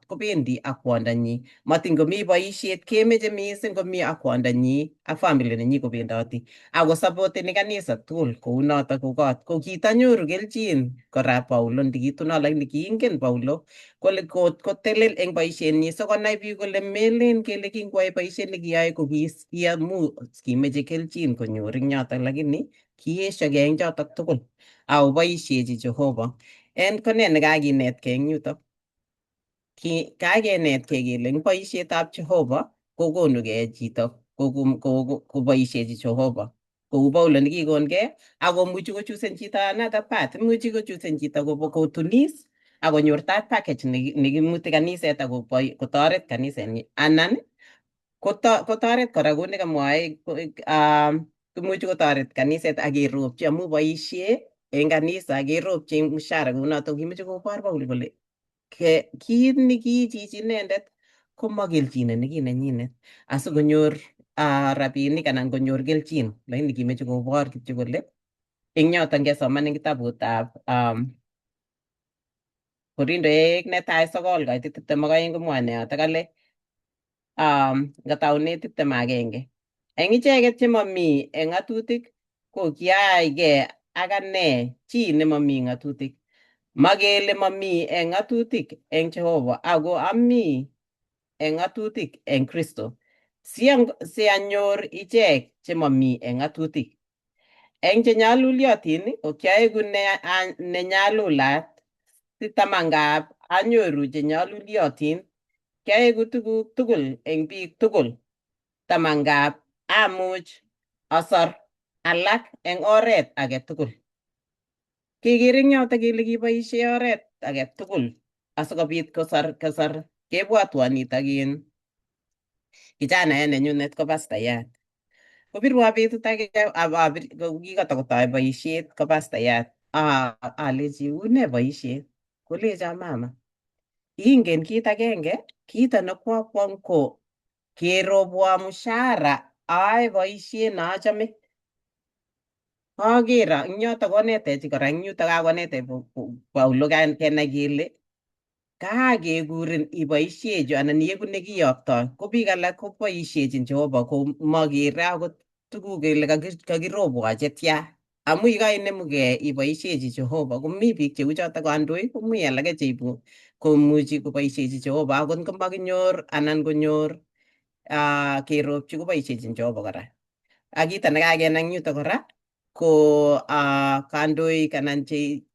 kobendi ak kwondonyi. Matin komi boisiet kemeche mising komi ak kwondonyi ak family nenyi kobendoti. Ako supporteni kanisa tugul kou notok ko kot. Ko kitanyoru kelchin kora Paulo ndikituno lakini kiingen Paulo kole kotelel eng boisienyi sikonai biik kole melen kele kingwoe boisiet nekiyoe ko kiamu kimeche kelchin konyor eng yotok lakini kieshogei eng chotok tugul ako boisiechi Jehova. En ko ne nekakinetkei eng yutok? Kakenetkei kele eng boisietab Jehova kokonugei chito koboisiechi Jehova. kou Paulo nekikonkei akomuchi kochusen chito another path, imuchi kochusen chito kotunis akonyor that package nekimuti kaniset akotoret kanisenyi, anan kotoret kora kou nekamwae imuchi kotoret kaniset akeropchi amu boisie eng kanisa keropchi mshahara kounoto. Kimeche kobor Paulo kole kiit nekiichichi inendet komakelchinet neki nenyinet asikonyor rabinik anan konyor kelchin, lakini kimeche kobor kityo kole eng yoto ngesoman eng kitabutab Korindoek netai 9:22 komwae yoto kale ngataune 21 eng icheket chemami eng ng'atutik ko kiayaigei ak ane chi nemami ng'atutik, makele mami eng ng'atutik eng Jehova, ako ami eng ng'atutik eng Kristo sianyor ichek chemami eng ng'atutik. Eng chenyaluliotin ko kiaeku nenyalulat sitamangap anyoru chenyaluliotin, kiaeku tuguk tugul eng biik tugul tamangap amuch asor alak eng oret age tugul. Keker eng yoto kele kiboisie oret age tugul asikobit kosor kebwatwa nitokin kijanaet nenyunet ko pastayat. Kopirwa betut age kikatakotoi boisiet ko pastayat, alechi une boisiet, kolecho mama, ingen kit agenge, kito nekwakwong ko keropwa mshahara aae boisiet nachame. Aker eng yoto konetech kora eng yuto kakonetech Paulo kenai kele kakekurin iboisie chu anan ieku nekiyoktoi, ko biik alak koboisiechin Jehova ko makere akot tuguk kele kakiropwa chetya, amu yekainemugei iboisiechi Jehova komi biik cheu choto kandoik, komi alake cheibu komuchi koboisiechi Jehova akot ngomakinyor anan konyor keropchi koboisiechin Jehova kora. Ak kito nekakenai eng yuto kora ko kandoik anan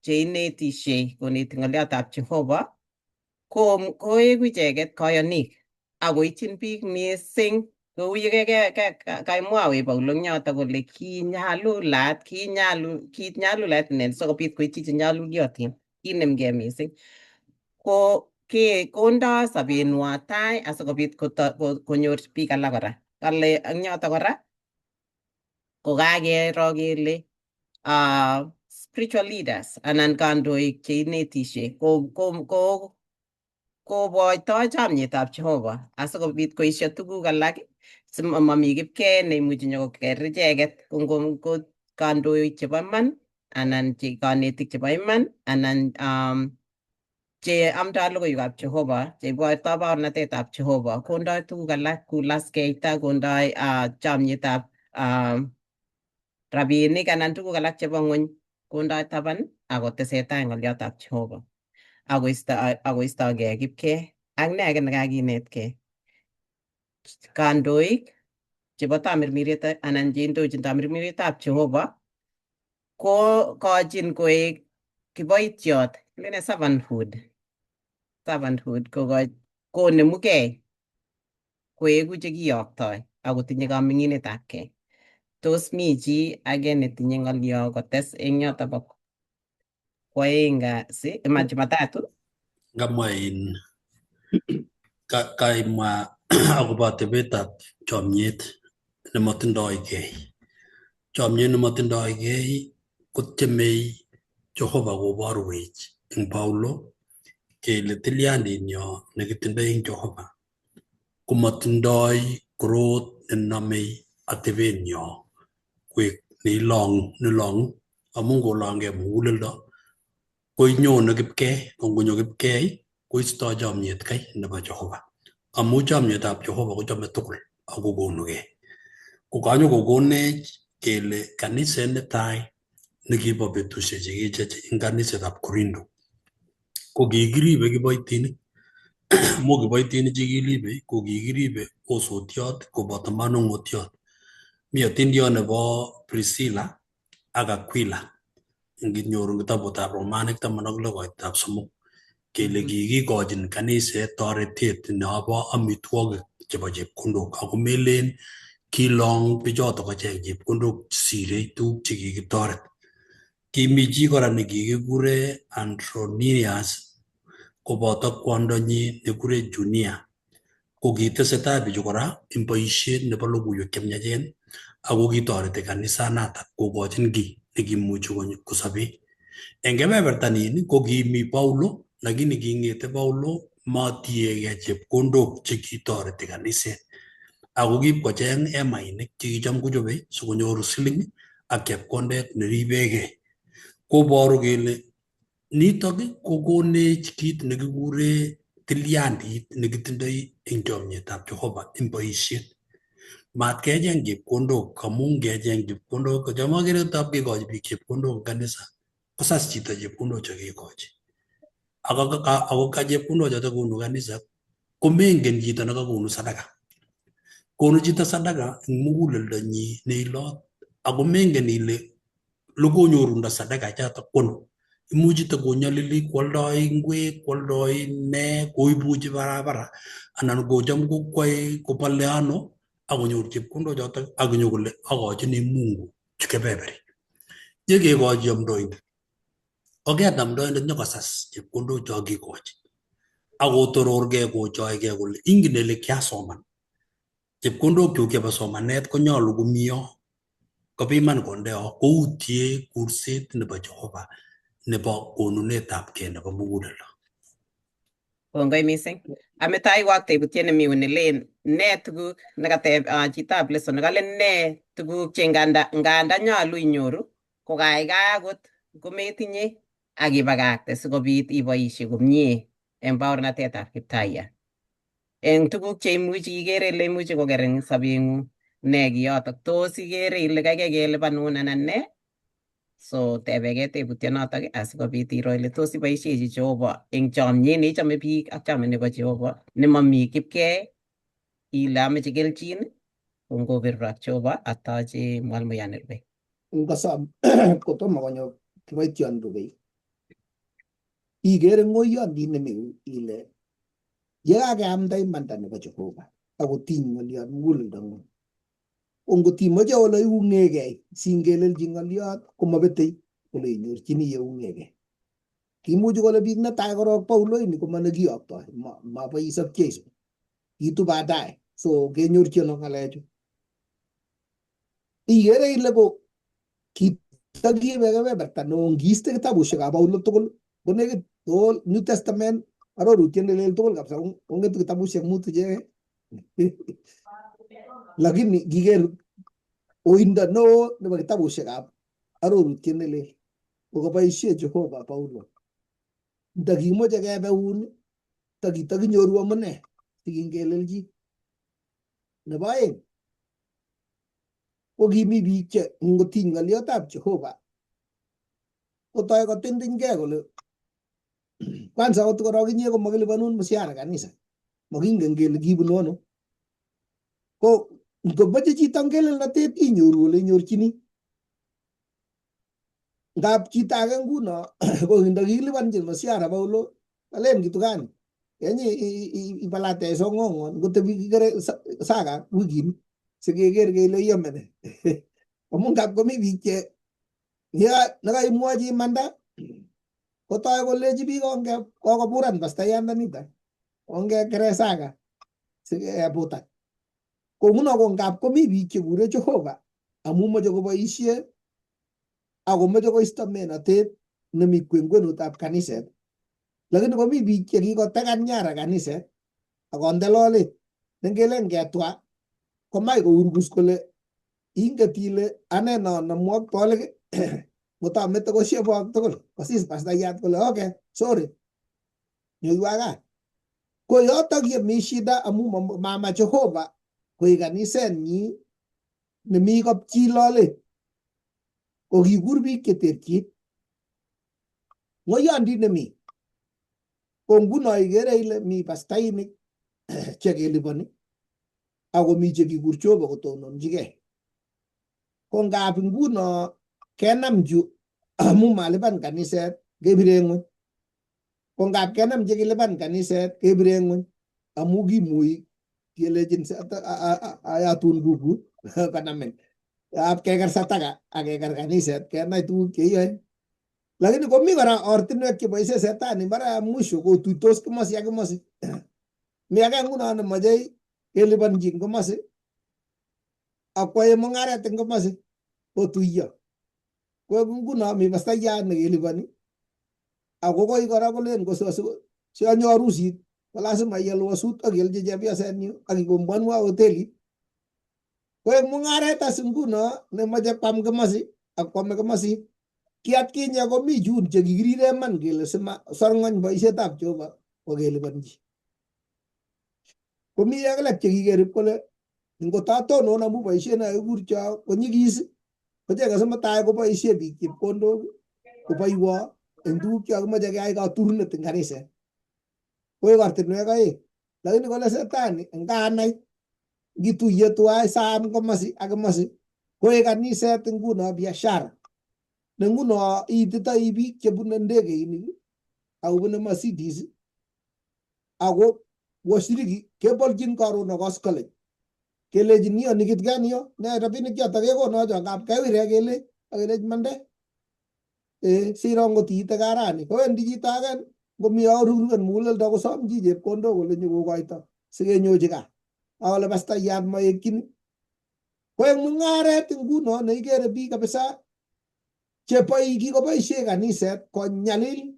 cheinetishei koneti ng'oliotab Jehova koeku icheket kayonik akoityin biik mising, kou kaimwawe Paulo eng yoto kole kinyalulat inendet sikobit koityi chenyaluliotin, kinemgei mising, kondoi sobenwa tai asikobit konyor biik alak kora. Kale eng yoto kora kokakero kele spiritual leaders anan kandoik cheinetishe koboitoi chamyetab Jehova asikobit koesio tuguk alak simami kipkei neimuchi nyokoker icheket, ko kandoik chebo iman anan kanetik chebo iman anan che amdoi logoiwekab Jehova cheibortoi baornatetab Jehova kondoi tuguk alak kou laskeita, kondoi chamyetab rabinik anan tuguk alak chebo ng'ony kondoi taban akotesetai ng'oliotab Jehova akoistogei kipkei. Ak ne age nekakinetkei, kandoik chebo tamirmiriet anan cheindochin tamirmirietab Jehova ko kochin koek kiboitiot, kile servanthood konemugei koeku chekiyoktoi akotinye kaming'inetabkei. Tos mi chi age netinye ng'olyo kotes eng yoto bo kwaeng kasi Jumatatu? Ngamwa kaimwa akobo atebetab chomyet nemotindoigei. Chomyet nemotindoigei kotiemei Jehova koborwech eng Paulo kele tilyandinyo nekitindoi eng Jehova komotindoi korot nenomei atebenyo koek nelong'u amu ngolong'e muguleldo koinyone kipkei, ko ngonyo kipkei koistoi chomyet kai nebo Jehova amu chomyetab Jehova kochome tugul akokonugei. Kokanyokokonech kele kaniset netai nekibo betusiek chekicheche eng kanisetab Korindo ko kikiribe kiboitinik mo kiboitinik chekiribe ko kikiribe osotiot koboto manung'otiot. Mi atindiot nebo Priscilla ak Aquila nginyoru kitabutab Romanik 16:3 kele kikikochin kaniset toretet nebo amitwogik chebo chepkondok ako melen kilong bichoto kocheng chepkondok sire tuguk chekikitoret. Kimi chi kora nekikikure Andronius koboto kwondonyi nekure Junia, ko kitesetai bichu kora eng boisiet nebo logoiwek chemiachen ako kitoreti kanisanatak kokochin kiy nekimuchi kosobee. Eng kebebertanin ko kimi Paulo, lakini kingete Paulo matiegei chepkondok chekitoreti kaniset, ako kipkocheng hemainik chekicham kochobe sikonyoru siling ak chepkondet neribegei. Koboru kele nitok kokonech kit nekikure tilyandit nekitindoi eng chomyetab Jehova eng boisiet. Mat kecheng chepkondok amu ngecheng chepkondok kocham akere tab kekochi biik chepkondok eng kanisa kosas chito chepkondok chekekochi. Ako ka chepkondok choto konu kanisa komengen chito nekakonu sadaka. Konu chito sadaka eng muguleldonyi neilot ako mengen ile lokonyorundo sadaka choto kwano. Imuchi takonyalili kwoldoi ngwek, kwoldoi ne, koibuchi barabara anan kocham kokwae kopale ano akonyor chepkondok choto akonyo kole akochini Mungu chukebeberi. Yekekochi amdoindet, oket amdoindet nyokosas chepkondok cho kikochi akotororgei kochoigei kole ingen ile kiasoman, chepkondok chuk chebo somanet konyolu komio, kopiman kondeo koutie kurset nebo Jehova nebo konunetabgei nebo muguleldo. Kongoi mising. Ametai wak tebutiet nemi uni len ne tuguk nekateb chitab lesson kale ne tuguk che nganda nyolu inyoru ko kaikai akot kometinye akibakakte sikobit iboisie komie eng baornatetab Kiptaiyat. Eng tuguk che imuchi ikere ile imuchi kokerin sobeng'ung ne kiyotok, tos ikere ile kaikai kelipanun anan ne? So tebegei tebutyonotok asikobit iro ile tos iboisiechi Jehova eng chomyet neichome biik ak chomyet nebo Jehova nemami kipkei ile ameche kelchin kongobirro ak Jehova atache mwalmoyat nerubei. Ngosom kotomo konyo kiboityon rubei, ikere ng'oiyondit nemi ile yekakeamda imanda nebo Jehova akotiny ng'olyot muguleldong'ung, ongotimache ole iung'egei singelelchi ng'olyot komabetei ole inyorchini yeung'egei. Kimuchi kole biik netai korok Paulo ini komanekiyoptoi, mabois ak Jeiso, kiitu baadaye, so kenyorchi ano ng'alechu. Ikere ile ko kitakibe kebeberta neo ngiste kitabushekab Paulo tugul ko nekit New Testament arorutiet nelel tugul kabisa kongetu kitabushek muut ichegei. Lakini kiker oindo neo nebo kitabushekab arorutiet nelel kokaboisie Jehova Paulo. Ndakimoche kebeun takitakinyoru amune sikingelelchi. Nebo aeng ko kimi biik che ngotiny ng'olyotab Jehova kotoi kotindinygei kole kwanza akot korok inye komakilipanun mshahara kanisa, makingen kele kibunu ano. Ko ngomache chito ngelelnatet inyoru ole inyorchini. Ngap chito age nguno ko ndakilipanchi mshahara Paulo alen kitu gani kenyi ibalate song'ong'on ngotebi kikere saka wikini sikeker kele iyomene. Amu ngap komi biik che nekaimwochi imanda kotoi kolechi biik kokoburan pastayandanitak ongekere saka sikebutan. Ko nguno ko ngap komi biik chekure Jehova amu moche koboisie akomoche koisto menotet nemi kwenkwenutab kaniset. Lakini komi biik chekikotekan nyara kaniset akonde lolet nengelen ketwa komach kourgus kole inget ile ane no namwok bolik ngotamete koshebok tugul kosis pastayat kole okay sorry nyoiwa gaa. Ko yotok yemi shida amu mama Jehova koek kanisenyi nemi kapchi lolet. Ko kikur biik cheterchin. Ng'oiyondit nemi ko nguno ikere ile mi pastainik chekelipani akomi chekikur Jehova kotononchigei. Ko ngap nguno kenam chu amu malipan kaniset kebire ng'ony. Ko ngap kenam chekilipan kaniset kebire ng'ony amu kimui kelechin ayatun buku kanamin ap keker sataka akeker kaniset kenai tuguk cheiyoe lakini komi kora ortinwek cheboisie setani mara mwisho kotuitos komosi ak komosi mi age nguno nemoche keliponji eng komosi akwae mung'aret eng komosi kotuiyo ko nguno mi pastayat nekeliponi ako koi kora kolen sianyo harusit ko lazima ialwa sut ak ialchi chepyosenyu ak ikombwanwa hotelit ko eng mung'aret as nguno nemoche kwam komosi ak kwame komosi ki atkinye komi chun chekikirire man kele sorng'ony boisietab Jehova kokeliponji komi alak chekikerib kole ngotatonon amu boisiet nakikurcho konyikis kochenge simutai koboisie biik chepkondok koboiwo eng tuguk chakimoche keyai katurunet eng kaniset koek ortinwek oeng lakini kole setani nganai ngituiye tuwai saam komosi ak komosi koek kaniset nguno biashara ne nguno iititoi biik chebune ndegeinik akobune Mercedes ako washiriki kebolchin karon koskolen kelechin yo nikit gani yo ne rabinik choto kekono cho ngap kewire kele akelech mande siro ngot iite karani kowendi chito age ngomi aruruken muguleldo kosom chi chepkondok kole nyokokoito sikenyochi gaa akole pastayat maekchini ko eng mung'aret nguno neikere biik kabisa kikoboisie kaniset konyalil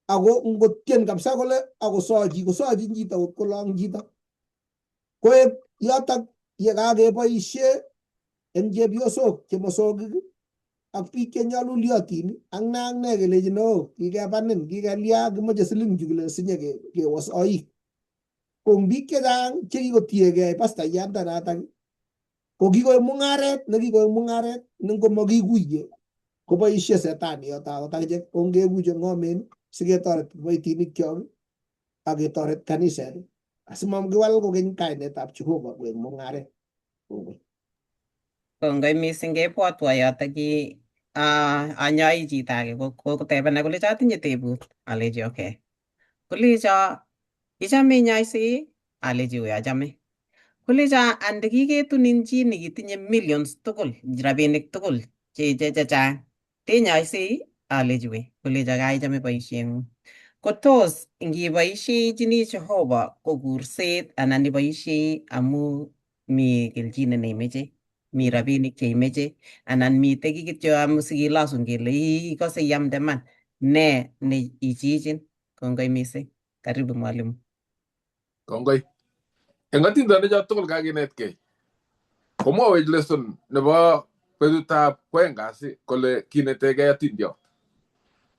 ako ngotien kabisa kole kosochin chito kot kolong chito koek yotok yekakeboisie eng chepyosok chemosokik ak biik chenyaluliotin ak ne kelechin kikebanin kikelia kimoche siling kile sinye kewas oik ko biik chechang chekikotiegei pastayandanatak ko kikoek mung'aret ne ngomakikuye koboisie setani yotok akichek ongekuche ng'omen siketoret kiboitinik kyok ak ketoret kaniset asimakiwal kokeny kainetab Jehova koek mung'aret. Kongoi mising kebwotwo yotok anyoi chito age kokotebena kole atinye tebut alechi okay. Kolecho ichame inyoisei? Alechi we achame. Kolecho andikiketunin chi nekitinye millions tugul rabinik tugul chechang tenyoisei? Alechi we. Kolecho kaichame boisieng'ung. Kotos ngiboisiechini Jehova ko kurset anan iboisiei amu mi kelchin neimeche, mi rabinik cheimeche anan mitei ki kityo amu sikilosun kele ikose iamde man ne ichichin. Kongoi mising. Karibu mwalimu. Kongoi. Eng atindonik tugul kakinetkei. Komwawech lesson nebo betutab kwoeng kasi kole kinetegei atindiot.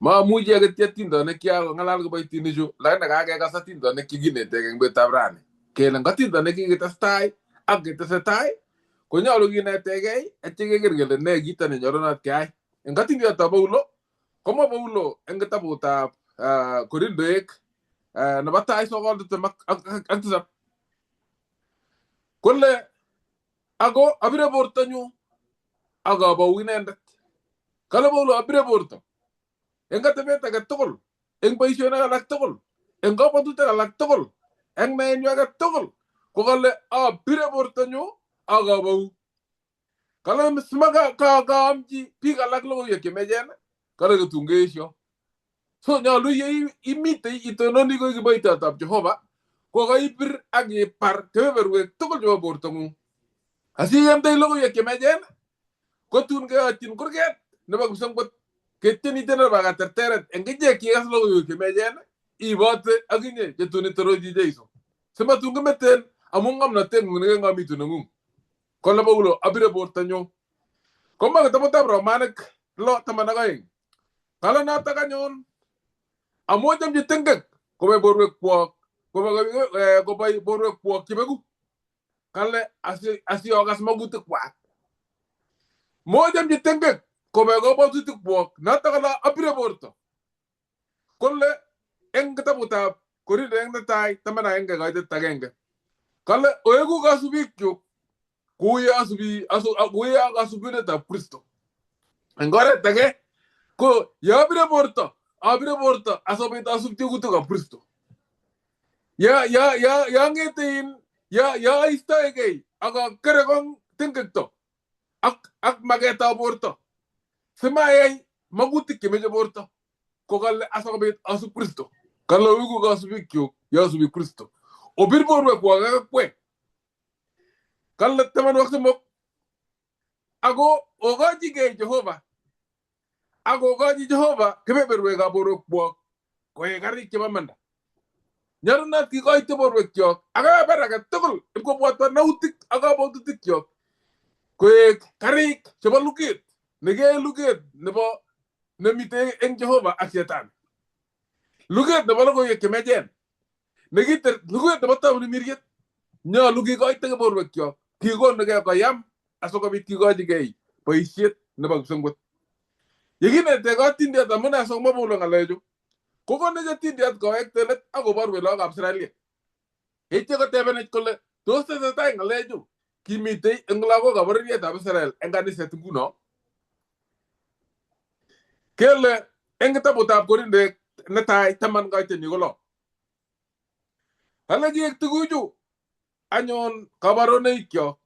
Maamuchi aketyi atindonik kong'alal kiboitinichu lakini kakekas atindonik chekinetegei eng betutab rani. Kele eng atindonik kikitestai ak ketesetai konyolu kinetegei atya keker kele ne kito nenyolunot keyai. Eng atindiotab Paulo komwa Paulo eng kitabutab Korindoek nebo tai 9:27 kole ako abire bortonyu ak abou inendet. Kale Paulo abire borto eng atebet age tugul, eng boisionik alak tugul, eng kabwatutik alak tugul, eng meenyu age tugul ko kale abire bortonyu ak abou. Kale simakaamchi biik alak logoiwek chemechen kale ketun keesio. So nyolu imitei itononi ko kiboitiotab Jehova ko kaibir ak ipar kebeberwek tugul chebo bortong'ung. Asiyemtei logoiwek chemechen kotun keyotyin kurget nebo kipsengwet ketieni tienwogik nebo katerteret eng ichek chekas logoiwek chemechen ibote akinye chetun itorochi Jeiso. Simatun kimeten amu ng'omnoteng'ung nekeng'omitu neng'ung. Kole Paulo abire bortonyu. Komwa kitabutab Romanik 6:12. Kale notok anyun amu achamchi tengek kobai borwekwok chebeku. Kale asiokas magutikwak. Mochamchi tengek kobai kabwatutikwok notok kale abire borto. Kole eng kitabutab Korindoek netai 11:1 kale oegu kasubikyuk kuye kasubinetab Kristo. Eng oret age ko abire borto asobit asub tekutikab Kristo. Ya ng'etein ya istoegei aga kere kong tingekto ak mageta borto simayai magutik chemeche borto ko kale asakobit asub Kristo kale wiku kasubikyuk yasubi Kristo obir borwek kwak akakwe kale tamanwok somok ako okachigei Jehova ako okachi Jehova kebeberwekab borwekwok koek karik chebo manda nyarunat kikoite borwekyok ak kebeber age tugul ibkobwatwa nautik ak kabwatutikyok koek karik chebo luget nekee luget nebo nemite eng Jehova ak Shetani luget nebo logoiwek chemechen nekiter luget nebo tauni miriet nyolu kikoite borwekyok kikonugei koyam asikobit kikochigei boisiet nebo kipsengwet yekinete katindiot amune asikomabulo ngalechu kokoneche tindiot kowek telet akoborwech lagokab Israelia yeityo kotebenech kole tos tesetai ngalechu kimitei eng lagokab bororietab Israel eng kaniset nguno kele eng kitabutab Korintek netai 10:10 kale kiek tuguchu anyon kabarunoikyok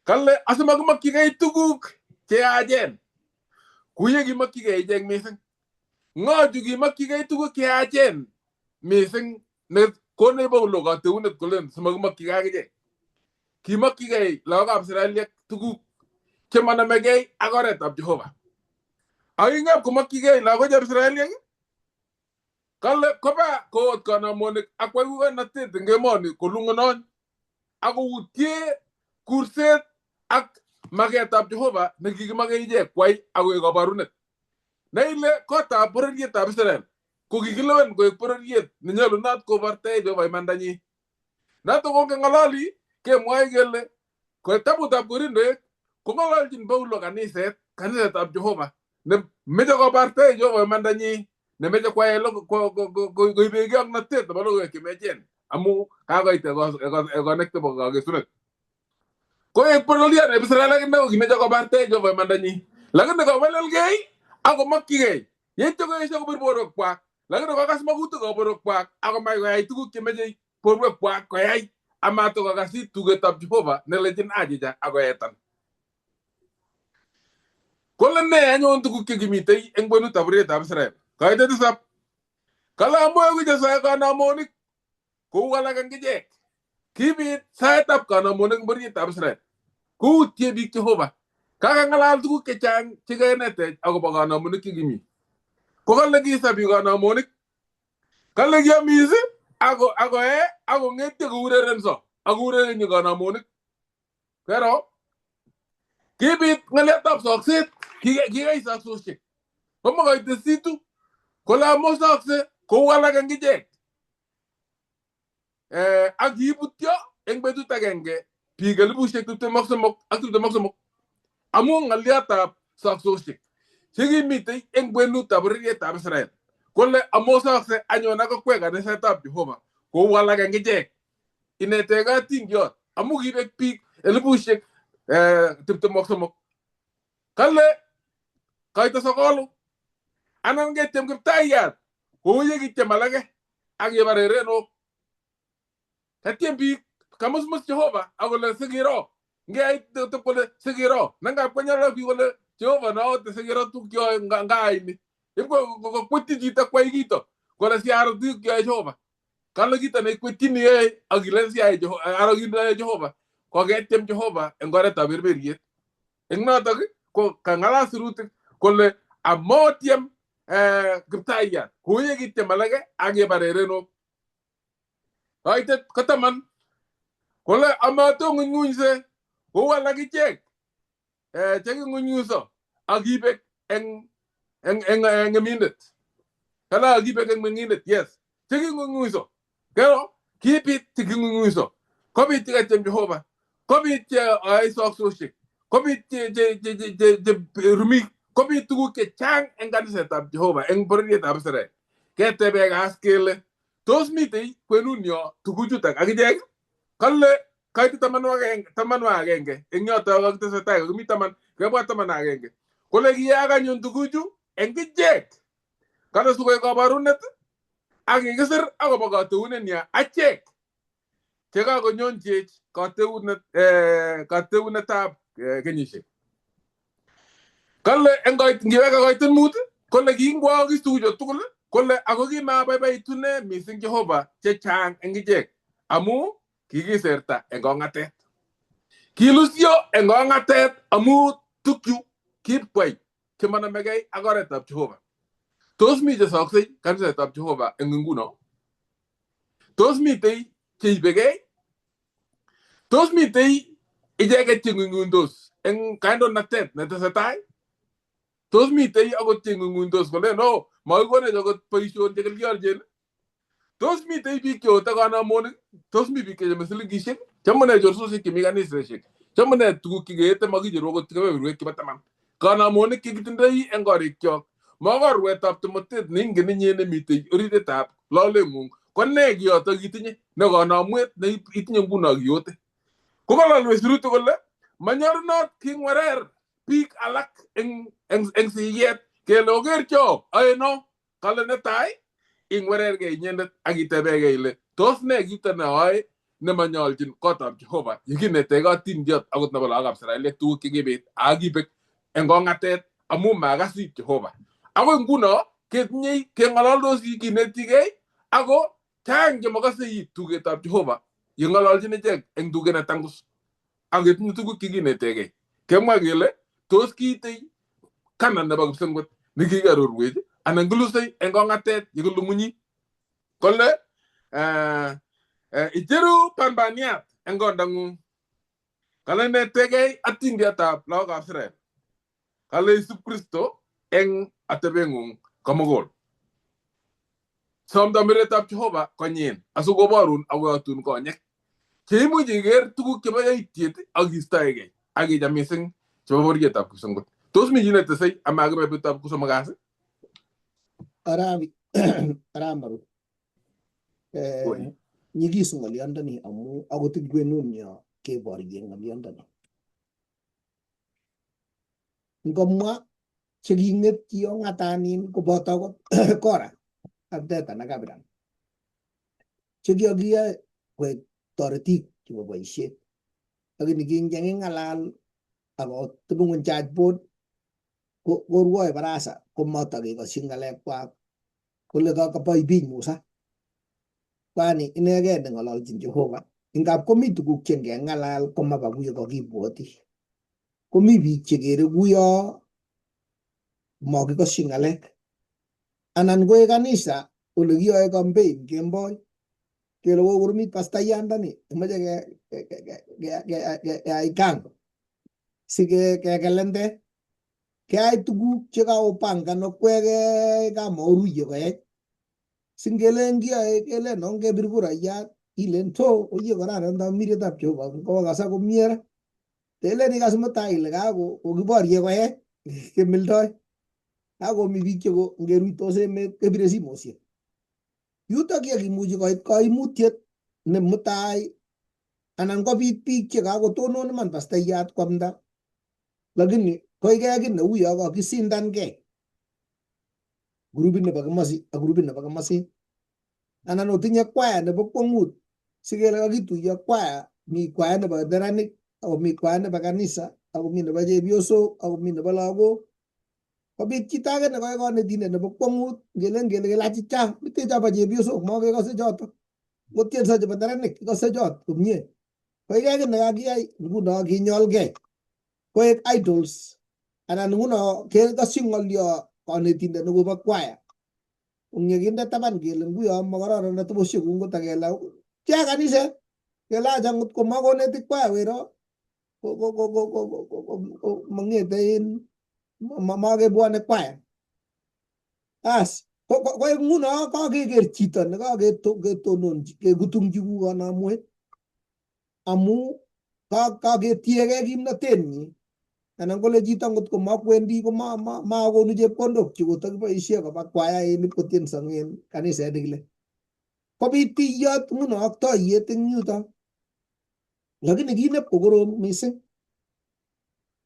kale asimakimakyigei tuguk cheyachen kuye kimakyigei ichek mising ngochu kimakyigei tuguk cheyachen mising ne konech Paulo kateunet kolen simakimakyigei akichek kimakyigei lagokab Israeliek tuguk chemanamegei ak oretab Jehova akingap komakyigei lagochab Israeliek kale koba koot kanamonik ak kwaikukonatet eng emoni kolungunon akoutie kurset ak magetab Jehova nekikimake ichek kwai akoek kabarunet neile kotab bororietab Israel kokikilewen koek bororiet nenyolunot kobortoe Jehova imandanyi noto kongengalali kemwoe kele kitabutab Korintek kong'ololjin Paulo kanisetab Jehova nemeche kobortoe Jehova imandanyi nemeche kwae koibe kioknotet nebo logoiwek chemechen amu kakoit ekonek nebo kakesunet koek bororiet nebo Israel akine kokimeche kobortoe Jehova imandanyi lakini kowelelgei akomakyigei yeityo koesio kobir borwekwak lakini kokas magutikab borwekwak akomach koyai tuguk chemeche borwekwak koyai amatokokasit tugetab Jehova nelechin achicha akoetan kole ne anyun tuguk chekimitei eng kwenutab bororietab Israel kaite tisab kale amoe kuchesai kanamonik kou alak eng ichek kibit saetab kanamonik eng bororietab Israel koutie biik Jehova kakang'alal tuguk chechang chekenetech akobo kanamonik chekimi ko kale kisab biik kanamonik kale kiamis akoe akong'etyo kourerenso akourerenyi kanamonik pero kibit ng'aliotab sokset kikei saksosiek komakoitesitu kole amosokse kou alak eng ichek ak kiibutyo eng betut agenge biik 23,000 ak 23 amu ng'aliotab saksosiek chekimitei eng kwenutab bororietab Israel kole amosokse anyon akokwe kanisetab Jehova kou alak eng ichek inete katindiot amu kibek biik 23,000 kale kaite sokolu anan ketyem kiptaiyat kou yekityem alake ak yebarerenok katyem biik kamusmus Jehova akole sikiro ngeit kole sikiro nangap konyalil biik kole Jehova naote sikiro tukyo ngaini kwetyi chito kwai kito kole siaro tukyo Jehova kale kito nekwetyini akile siyai aro kito Jehova koketyem Jehova eng oretab berberiet eng notok ko kang'alal sirutik kole amotyem kiptaiyat kou yekityem alake ak yebarerenok kaitet kotaman kole amatong'unyng'unyse kou alak ichek cheking'unyng'unyso akibek eng ng'emindet kale akibek eng meng'indet yes cheking'unyng'unyso pero kibit cheking'unyng'unyso kobit chekatyem Jehova kobit cheyoe soksosiek kobit rumik kobit tuguk chechang eng kanisetab Jehova eng bororietab Israel ketebe kas kele tos mitei kwenunyo tuguchutak akichek kale kaitu 11 eng yoto kakitesetai kakimi 10 kebwa 11 kole kiyaak anyun tuguchu eng ichek kale sikoek kabarunet ak kikisir akobo katounenya achek chekakonyonchech kateunetab kenyisiek. Kole ngiweka koitin mut kole kingwokis tugucho tugul kole ako kimabaibaitu mising Jehova chechang eng ichek amu kikiserta eng kong'atet. Kilusyo eng kong'atet amu tukyu kipkwai chemanamegei ak oretab Jehova. Tos mi chesoksei kanisetab Jehova eng nguno? Tos mitei cheibegei? Tos mitei icheket cheng'ung'undos eng kandoinatet netesetai? Tos mitei akot cheng'ung'undos kole no makikonech akot boision chekelkiolchin? Tos mitei biik cheote kanamonik? Tos mi biik chechome silingishek? Chamune chorsosiek chemi kaniseshek? Chamune tuguk chekeete makicheru akot kebeberwek chebo taman? Kanamonik chekitindoi eng korikyok makorwetab tomotet neingen inye nemitei oritetab loleng'ung ko ne kiyoto kitinye ne kanamwet ne itinye nguno kiyote. Kokalolwech sirutik kole manyolunot king'werer biik alak eng siyet kele okercho aeno. Kale netai ing'werergei inyendet akitebegei ile tos ne kito neoe nemanyolchin kotab Jehova yekinetege atindiot akot nebo lagokab Israel tuguk chekibet akibek eng kong'atet amu makas it Jehova. Ako nguno ketinye keng'ololdosi kinetigei ako chang chemakase it tugetab Jehova yeng'ololchin ichek eng tuget netangus ak ketinye tuguk chekinetegei. Kemwa kele tos kiitei kanan nebo kipsengwet nekikiarorwech anan kilusei eng kong'atet yekilung'unyi kole icheru banbaniat eng kondang'ung. Kale netegei atindiotab lagokab Israel. Kale isub Kristo eng atebeng'ung komugul. Som tamiretab Jehova konyin asikoborun akoyotun konyek cheimuch iker tuguk chebo yaitiet akistoegei akicham mising chebo boryetab kipsengwet. Tos mi chi netesei amakibe betutab kosomok kasi? Aramaru nyigis ng'olyondoni amu akot ing kwenunyo keborye ng'olyondoni. Ngomwa cheking'etyi ong'atanin koboto akot Kora ak Dathan ak Abiram chekiyokiyoe koek toretik chebo boisiet, lakini kingeng'alal akotebung'un church board korwoe barasa komatakekosyin ng'alekwak kole kakaboi bich Musa kwani inegei neng'ololchin Jehova. Ngap komi tuguk che ngeng'alal komaba kuyo kakibwoti. Komi biik chekere kuyo makikosyi ng'alek anan koe kanisa ole kiyoe campaign kemboi kele kokoromit pastayandani imache keyai kango sikekelende keyai tuguk chekaopangan okwege kamaoruye koyai singelen kiyoe kelen ongebir kurayat ilen to oye kararan tamiretab Jehova kokasa komiera telen ikas mutai ile kokiborye koyai kemildoi akomi biik cheko ngeruitos emet kebire simosiek. Yutok ye kimuchi koit kaimutiet ne mutai anan kobit biik chekakotonon iman pastayat kwamda lakini koike ki neuyo kakisindankei grupit nebo kimasi ak grupit nebo kimasin anan otinye kwaya nebo kwong'ut sikele kakituiyo kwaya, mi kwaya nebo neranik akomi kwaya nebo kanisa akomi nebo chepyosok akomi nebo lagok kobit chito age nekoe kanetindet nebo kwong'ut ngele kelachicha mitei chobo chepyosok makekose choto ngotienso chebo neranik ikose chot komie koike ki nekakiyai nguno kinyolgei koek idols anan nguno kekosyi ng'olyo kanetindet nekobo kwaya ongekinde taban kele nguyo makararan ateboshek ngotakela kya kaniset kelach angot komakoneti kwaya wero mang'ete in makebwone kwaya as koek nguno kakeker chito nekaketononchi kekutungchi ku kanamwet amu kaketiegei kimnatenyi anan kole chito ngot komakwendi komakonu chepkondok chekotakiboisie koba kwayainik kotienso eng kaniset nekile kobit tiyot nguno ak toiyet eng yuto. Lakini kit nekokorom mising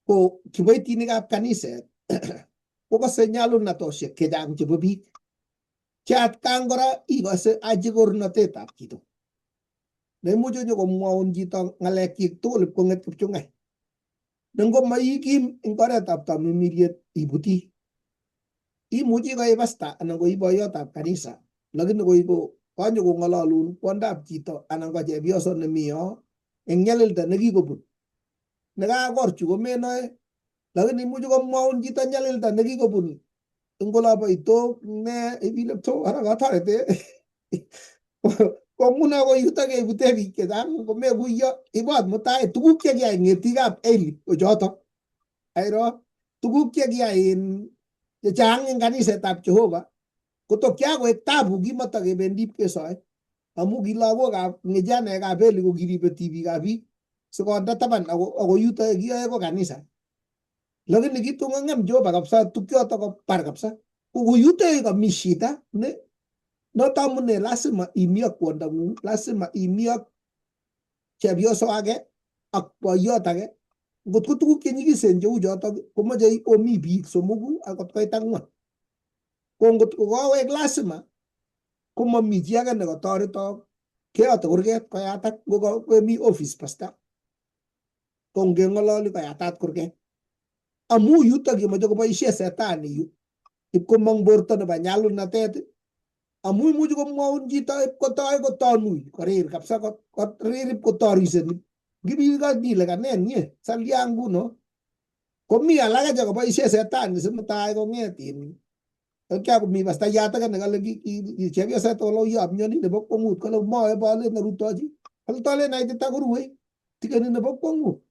ko kiboitinikab kaniset kokose nyalulnatoshek chechang chebo biik. Ki atkan kora ikose achi kornatetab chito. neimuche nyokomwaun chito ng'alekchik tugul ipkong'et kipchung'ai. Nengomaikim eng oretab tamimiriet ibuti, imuchi ko pasta anan ko boiyotab kanisa, lakini ko kanyo kong'alalun kwondab chito anan ko chepyoso nemi yo eng nyalilda nekikobun nekakorchu komenoe, lakini imuchi komwaun chito nyalilda nekikobun eng olabo Itok ne ibile to ara katorete ko nguno ko yuto kebute biik chechang komekuiyo ibot mutai tuguk chekiyai ng'etikab Eli kochoto airo tuguk chekiyai chechang eng kanisetab Jehova kotokya koek tabu kimatakebendi kesoe amu ki lagokab ng'ejanekab Eli ko kiribe tibikab biik sikonde taban ako yuto kiyoe ko kanisa, lakini kitung'ang'em Jehova kabisa tukyoto kopar kabisa ko yuto kami shida ne noto amune lazima imi ak kwondang'ung, lazima imi ak chepyoso age ak boiyot age. Ngot ko tuguk chenyikisen cheu chotok komoche omi biik somoku akot koit ang'wan. Ko ngot ko kawek lazima komami chi age nekatoretok keyote kurget koyatak komi office pasta ko ngeng'ololi koyatat kurget amu yutok yemoche koboisie setani yu ipkomong borto nebo nyalulnatet amu imuchi komwaun chito ipkotoi kotonui korir kabisa korir ipkotoriseni ngibikile kanen nye salya nguno komi alake chekoboisie setani simutai kong'et kya komi pastayat age nekale chepyoset oloyop myoni nebo kwong'ut kale moe bolet nerutochi kale tolen naitita koruwei tikeni nebo kwong'ut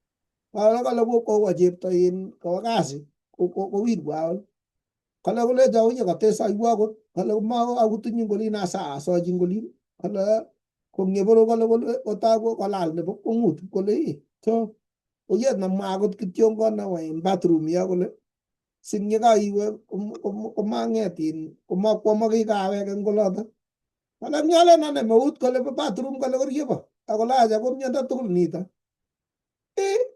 kale kowo chepto kowo kasi kowirwo kale kolecho uye kotesoiwo akot kale akutinyi ngolin asochi ngolin kale kong'eporo kale kotai kolal nebo kwong'ut kole so oyet namwa akot kityongon nawe in bathroom yo kole sing yekaiwe komang'et komakwamaki kawek eng oloto kale myalen ane meut kale bathroom kale koryepo akole acha ko myondo tugul nito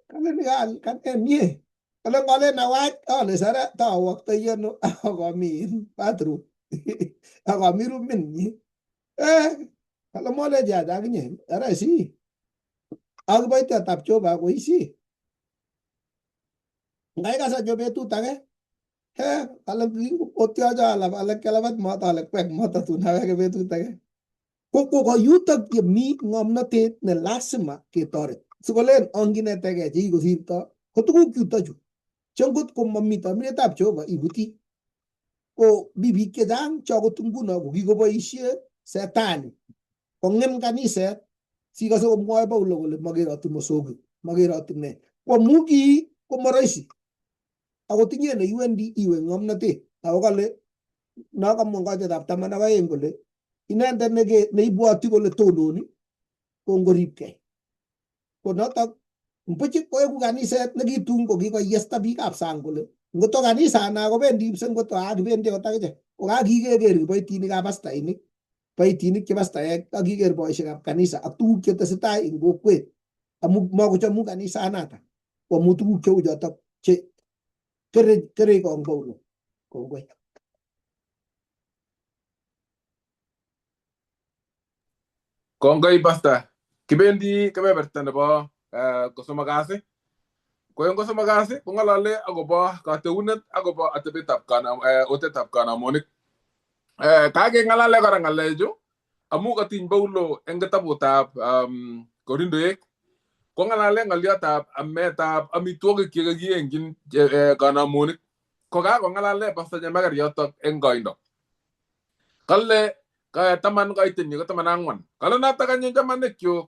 kale nikal kanen mie kale ngalen awach ale sara tawaktoi ano akami bathroom akami rumit nyi kale molechi acha akinye ara isi akiboityotab Jehova ko isi ngai kasa jo betut age kale otyocho ale kelabat mot ale kwek motatun aweke betut age ko yutok yemi ng'omnotet ne lazima ketoret sikolen onginetegei chekikosirto ko tuguk chutochu chengot komami tamirietab Jehova ibuti ko mi biik chechang chakot nguno ko kikoboisie setani kong'em kaniset sikose komwoe Paulo kole makeroti mosongik makeroti ne kwamu kii komoroisi ako tinye neiwendi iwe ng'omnotet ako kale nakamwa kochetab 12 kole inendet neibwoti kole tononi ko ngoripkei ko notok mbuchi koeku kaniset nekitun ko kikoyesta biikab sang kole ngoto kanisana kobendi pse ngoto akibendi kot akichek ko kakikeker kiboitinikab pastainik kiboitinik che pastaek kakiker boisiekab kanisa ak tuguk chetesetai eng kokwet amu makochomu kanisanata koamu tuguk cheu chotok che kere kong Paulo kongoi. Kongoi Pastor. Kibendi kebeberta nebo kosomok kasi. Ko eng kosomok kasi kong'alale akobo kateunet akobo atebetab otetab kanamonik. Kakeng'alale kora ng'alechu amu katiny Paulo eng kitabutab Korindoek kong'alale ng'oliotab ametab amitwogik chekakiengchin kanamonik. Ko kakong'alale Pastor Nyamaker yotok eng koindo. Kale taman koitenyi ko 14. Kale notok anyun chamanekyuk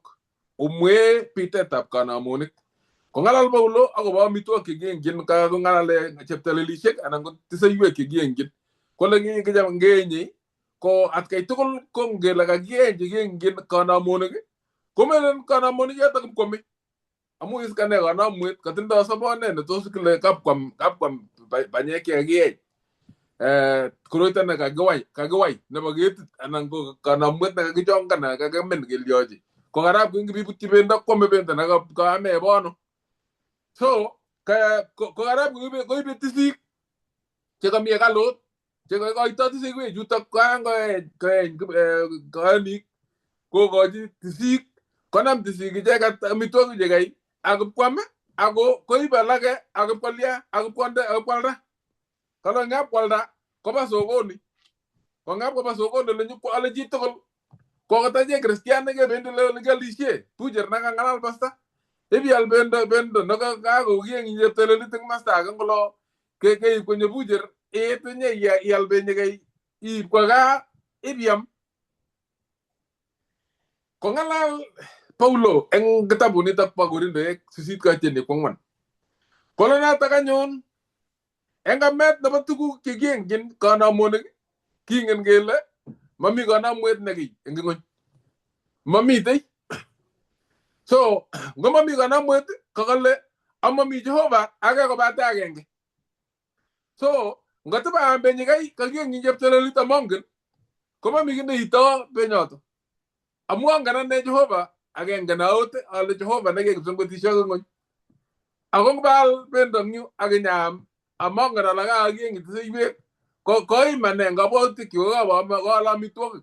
umwe pitetab kanamonik. Kong'alal Paulo akobo amitwogik chekiengchin kong'alale cheptalelisiek anan ko tiseiwek chekiengchin. Kole ngeenyi ko atkai tugul ko ngele kakiengchin kanamonik komelen kanamonik yotok kwame amu iskane kanamwet katindoi sobonet ne tos kile kapkwam banyek chekieny koroito ne kakiwai nebo ketit anan ko kanamwet ne kakichongan kakamen keliochi ko karab ngibibutyi bendo kwame bendo ne kaame bono so ko karab koibe tisik chekami kalot chekoito tisikwe chutok koeny kayanik kokochi tisik konam tisi gijagat mitogi jegai agup kwame ago koiba lage agup kwalia agup kwande agup kwalda kalo ngap kwalda koba sogoni ko ngap koba sogoni le nyuko ala jitokol ko kata je kristian ge bende le galishe pujer nanga ngalal basta ebi al bendo naga gago gieng inje tele liting masta gangolo ke ko nye pujer te nye ya yal benye gai I kwa ga ibiam ko ngalal Paulo en kitabu ni tapagurin de sisit ka chene kwangwan kola na takanyon enga met na batuku kigeng gin kana monig kingen gele mami kana mwet nagi ngon mami tay so ngomami kana mwet kakale amami Jehova aga ko bata agenge so ngata ambe nyigai kageng njep tele tamongen ko mami ginde ito penyoto amuanga na Jehova agenge na ote ale Jehova nage kipsongo tisho ngon agong bal bendong nyu aganyam among ra laga agi ngi tse ibe ko imane ngabo tiki wa ba ko ala mitwo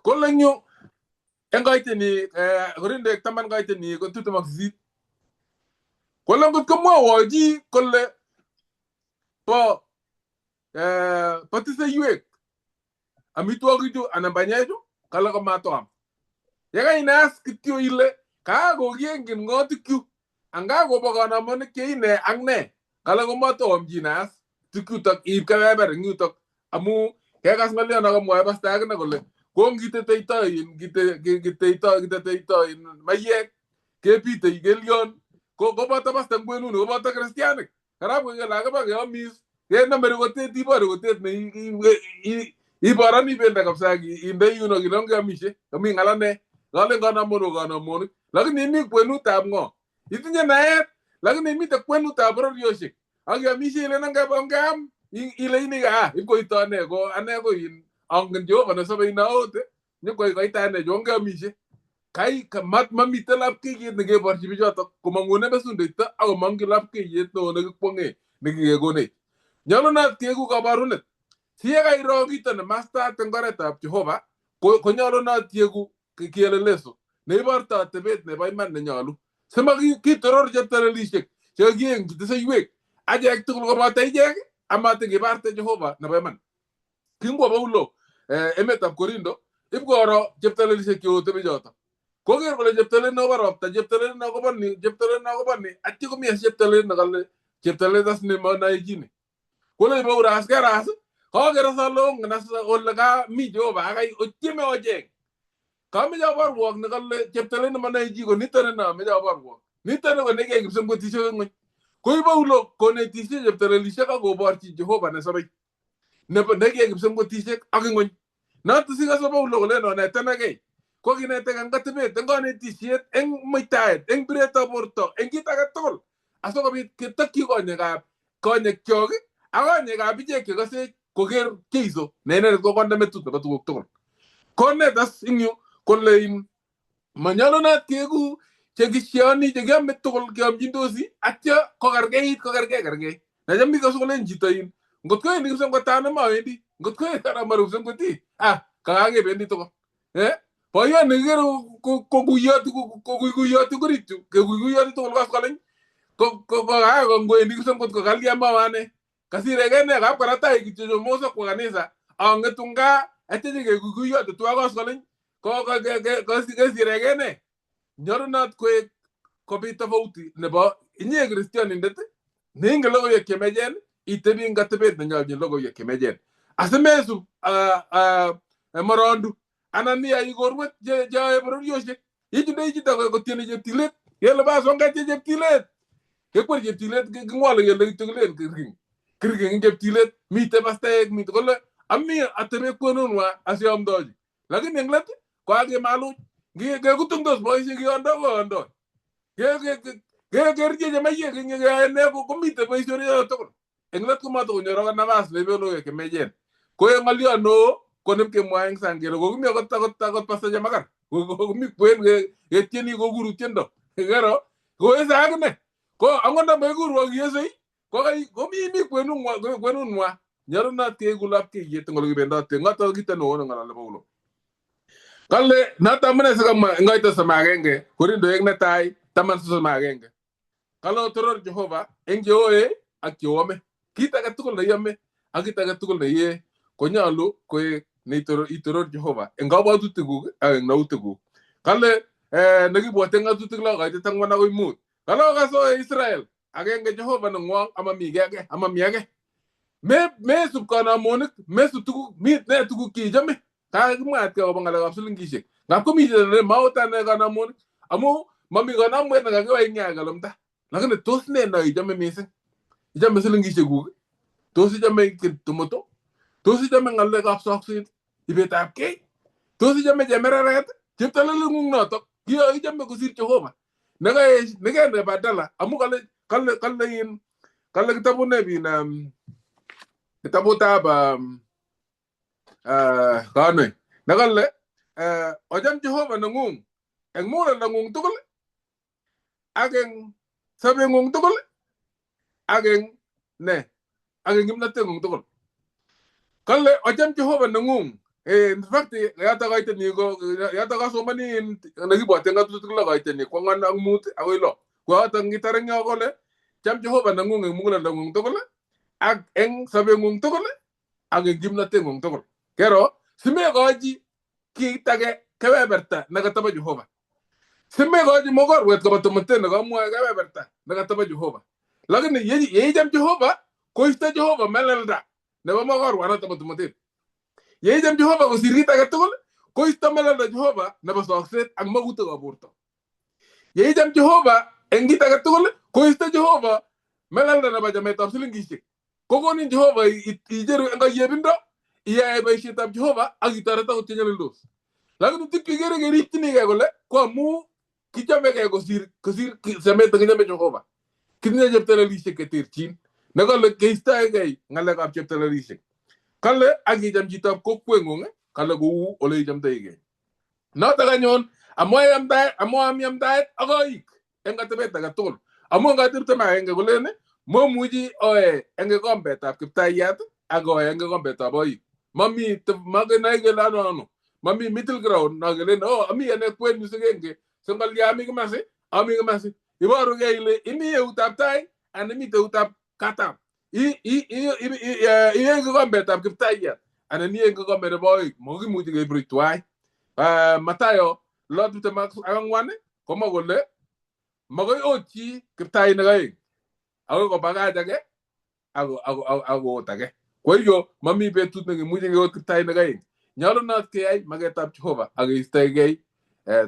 ko lenyu engaite ni gorinde taman gaite ni ko tutu maksit ko lengu ko mo woji ko le po patise iwe amitwo gitu anambanyejo kala ko matom yaga inas kityo ile ka go gengin ngotikyu anga go bagana mon ke ine angne kala go matom jinas tikyu tak ir ka ber ngutok amu ke gas ngali na go mo basta na gole go ngite teita in gite teita in maye ke pite igelion go bata basta ngwenu no bata kristianik kara go la ga ba ga mis ke na mer go te ti bar go te ne I barani benda kapsagi inde yuno gilonga mishe kami ngalane gale gana mono lakini mi kwenu tabngo itinya naet lakini mi te kwenu tabro yoshi aga mishe ile nanga bangam ile ini ga iko itane go ane go in angen jo bana sabai naote ni ko itane jonga mishe kai kamat mami telap ke ye nege barchi bijoto kumangune besunde ta ago mangilap ke ye to nege ponge nege go ne nyalo na tiegu kabarunet Siega irogito na master tengoreta ab Jehova ko nyalo na tiegu kiele leso ne barta tebet ne bayman ne nyalu sema ki teror jatale lishek chegien gitse yek aje ek tukul ko mata ije amate ge barta Jehova na bayman kingo bawlo emet ab Korindo ibgoro jatale lishek yo tebe jota ko ger bole jatale no barota jatale na ko banni atti ko mi jatale na galle jatale das ne ma na yini ko le bawra asgaras Kogera salong nasa olaga mi Jehova ay ochime oje. Kami jabar wog nagalle cheptele na manay jigo nitane na me jabar wog. Nitane ko nege gibsam ko tisyo ngoy. Koy bawlo ko ne tisyo cheptele lisha ka go bar ci Jehova na sabay. Ne nege gibsam ko tisyo ak ngoy. Na tisiga sa bawlo ko le no na tanage. Ko ginete kan katbe tangone tisyo eng moitaet eng breta porto eng kita katol. Aso ko bit kitakki ko nyega ko nyekyoge. Aga nyega bije ke gase koger keizo nene ko konda metut na batu tokon konne das inyo kolle in manyalo na tiegu chegisioni jegam metol gam jindosi atya ko garge na jambi ko solen jitain ngot ko ni so ngota na ma wendi ngot ko tara maru so ngoti kage bendi to po yo negero ko guyatu guritu ke guyatu to gas kolen ko ngoendi so ngot ko galia ma wane kasire gene ga karata ikicho moso kwa kanisa angetunga atije guguyo to twago solen ko kasire gene nyornat ko bita vouti nebo inye kristian indete ninge logo ye kemejen itebi ngatebet nyalje logo ye kemejen asemesu marondu anania igorwet je bro yoshe yijinde yijita ko tiene je tilet yele ba so ngate je tilet ke ko je tilet ngwalo yele tulen kirgin jep tilet mite bastek mite kolle ammi ateme kononwa asiam doji lakini englet ko age malu ge gutung dos boy sigi ondo ge je maye ge ne ko mite boy sori to englet ko mato nyoro na vas lebelo ke mejen ko e malio no ko nem ke moyen sangelo go mi ko ta pasaje magar go mi kwen ge tieni go guru tiendo gero ko e sagne ko angonda be guru wa yesei ko mi kwenu nwa nyaro na te gulap ke yete ngolo benda te ngata kita no ngala le bawlo Kale nata mune saka ngaita sama agenge Korindo ek netai taman sama agenge. Kalau toror Jehova enjoy akiwame kita katukul na yame akita katukul na ye konyalu ko ne itoror Jehova engaba tutugu na utugu. Kale nagi buatenga tutugla ga tangwana ko imut. Kalau kaso Israel agenge Jehova no ngwang ama miage me subkana monik me sutugu mit ne tugu ki jame ka mat ka bangala kapsulin gishik ngap ko mi ne mauta ne kana monik amu mami kana mo na ga wa nya galamta lakini tos ne na jame misen jame sulin gishik gu tos jame kin tomato tos jame ngalle kapsoksin ibeta ke tos jame ret chiptala lungung no to giyo jame ko sir Jehova naga ne badala amu kale yin kale kitabu ne bi na kitabu taba kanoy nagalle ojam Jehova nangung eng mura nangung tukul ageng sabe ngung tukul ageng gimnate ngung tukul kalle ojam Jehova nangung in fact yata gaite ni go yata ga so mani nagi bote nga tukul la gaite ni ko ngan ang mut awilo ko ata ngitare nga gole jam Jehova nangung eng mura nangung tukul ag eng sabe ngung tukul ageng gimnate ngung tukul kero sime goji ki tage kebeberta naga taba Jehova sime goji mogor wet ko batumte naga mo kebeberta naga taba Jehova lakini ye jam Jehova ko ista Jehova melalda ne ba mogor wana taba tumte ye jam Jehova ko sirri tage tugul ko ista melalda Jehova ne ba sokset ang maguto ga burto ye jam Jehova engi tage tugul ko ista Jehova melalda ne ba jame tafsilin gishik ko ni Jehova ijeru nga yebindo iya ba shitab Jehova agitara ta utinyal dos lagu tu kigere geri tini ga gole ko mu kijame ga go sir same ta kijame Jehova kinne jeptala lise ke tirchin nagale keista ga ngale ka jeptala lise kale agi jam jitab ko kwengonge kale go ole jam tayge na ta ganyon amoyam dai agoik enga tebe ta gatol amo nga tirta ma enga gole ne mo muji oe enga gombe ta kiptayat ago enga gombe ta boy mami magana gela no mami middle ground na gele no ami ene kwen musenge songal ya ami gamase ibaru gele imi ye utaptai anemi te utap kata i gombe ta kiptaya anani enga gombe de boy mogi muji ge bruitwai matayo lot te max angwane komo gole magoy ochi kiptai na gai ago ko baga dage ago tage koyo mami betut ngi mujinge ot tay na gay nyalo nat ke ay magetab Jehova agi stay gay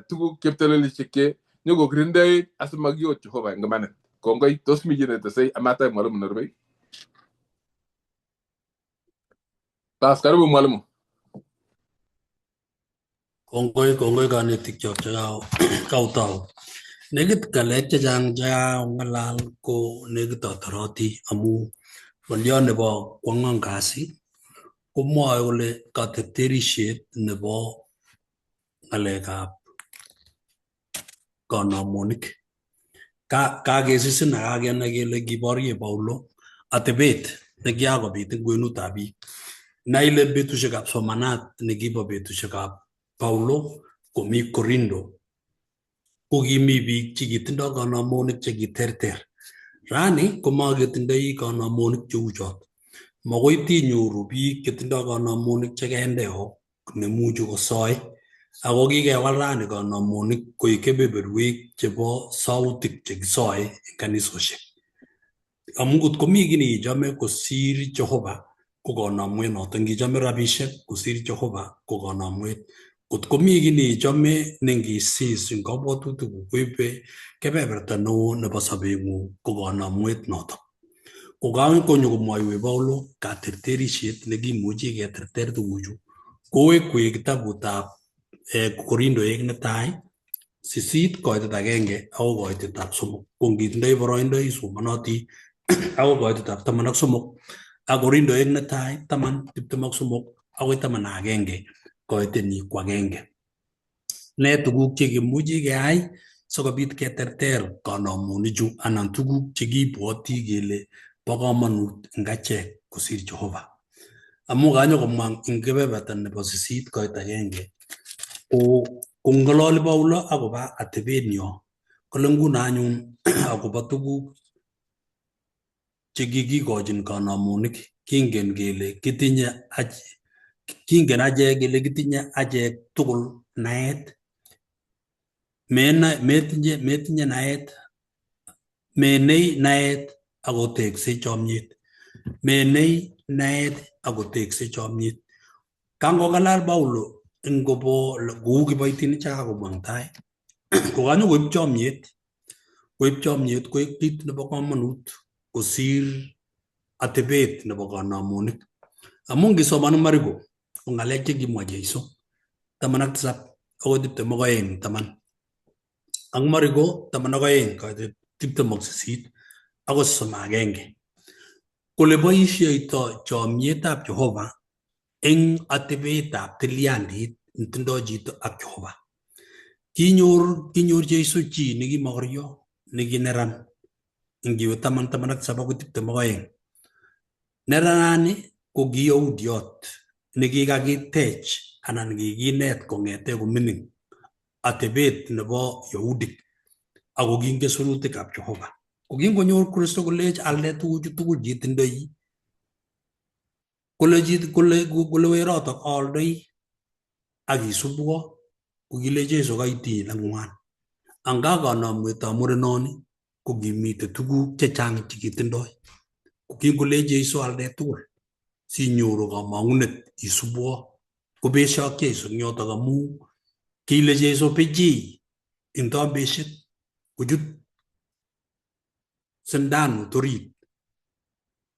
tugu kepteleli cheke nyugo grinde asmagi ot Jehova ngamane ko ngoy tos mi jene te sey amata malum norbe tas karbu malum kongoi kanetik chok chao kautao negit kalet chang ja ngalal ko negit authority amu Walio nebo kwangang kasi kumwae kole katerterishet nebo ngalekab kanamonik kakesisin akakenai kele kiborye Paulo atebet nekiakobit eng kwenutab biik naile betusiekab somanat nekibo betusiekab Paulo komi Korindo ko kimi biik chekitindoi kanamonik chekiterter. Rani komaketindoi kanamonik cheu chot. Makoi tinyoru biik chetindoi kanamonik chekendeo nemuchi kosoi. Ako kikewal rani kanamonik koek kebeberwek chebo sautik chekisoe eng kanisosiek. Amu ngot komi kiy neichome kosir Jehova ko kanamwet noto. Ngichome rabisiek kosir Jehova ko kanamwet. Kot komi kiy neichome nengisis eng kabwatutik koibe kebeberta neo nebo sobeng'ung ko kanamwet noto. Kokawe konyo komwoiwech Paulo katerterishet nekimuchi keterter tuguchu kowekwech kitabutab Korindoek netai 8 koitet 1 akoi koitetab 3. Ko ngitindoi boroindo isomanoti akoi koitetab 13 ak Korindoek netai 10:23 akoi 11 koiteni ko 1. Ne tuguk chekimuchi keyai sikobit keterter kanamonichu anan tuguk chekibwoti kele bo kamanut eng achek kosir Jehova. Amu kanyo komwa eng kebeberta nebo 8 koit 1 ko ngalali Paulo akoba atebet nyo kole nguno anyun akoba tuguk chekikikochin kanamunik kingen kele kingen achek kele kitinye achek tugul naet metinye naet menei naet akotekse chomyet menei naet akotekse chomyet kangokalal Paulo ngobo kou kiboitinik chakakomong tai kokanyo koib chomyet koik kit nebo komonut kosir atebet nebo kanamunik amu ngisoman Mariko ko ngalek chekimwa Jeiso 17 akoi 22 taman ak Mariko 12 28 akoi 31 kole boisieito chomyetab Jehova eng atebetab tilyandit netindoi chito ak Jehova. Kinyor Jeiso chi nekimokorio nekineran ingiwe 17 akoi 22. Neranani ko ki Yahudiot nekikakitech anan kikinet kong'ete komining atebet nebo Yahudik ako kingen sirutikab Jehova. Ko kingonyor Kristo kolech alde tuguchu tugul chitindoi kole werotok aaldoi ak isubwo ko kile Jesu kaitiny lang'wan. Anga kanamwetab murenoni ko kimite tuguk chechang chekitindoi. Ko kingole Jesu alde tugul sinyoru kamang'unet isubwo kobesio ak Jesu eng yotok amu kile Jesu bechi eng tombesiet kochut sindanut orit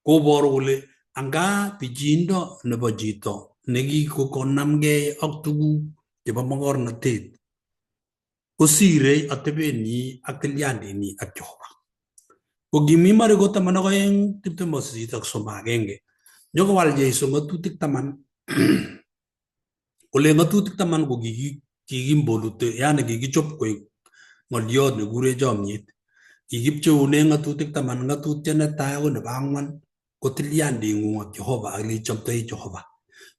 koboru kole anga bichindo nebo chito nekikokonamgei ak tuguk chebo mogornotet kosire atebenyi ak tilyandinyi ak Jehova. Ko kimi Mariko 12:28 ak 31 nyokowal Jeiso ng'atutik 10 kole ng'atutik 10 ko kikimbolute yani kikichop koek ng'oliot nekure chomyet. Kikipcheune ng'atutik 10. Ng'atutiet netai ko nebo 4 ko tilyanding'ung ak Jehova ak ichomtoi Jehova.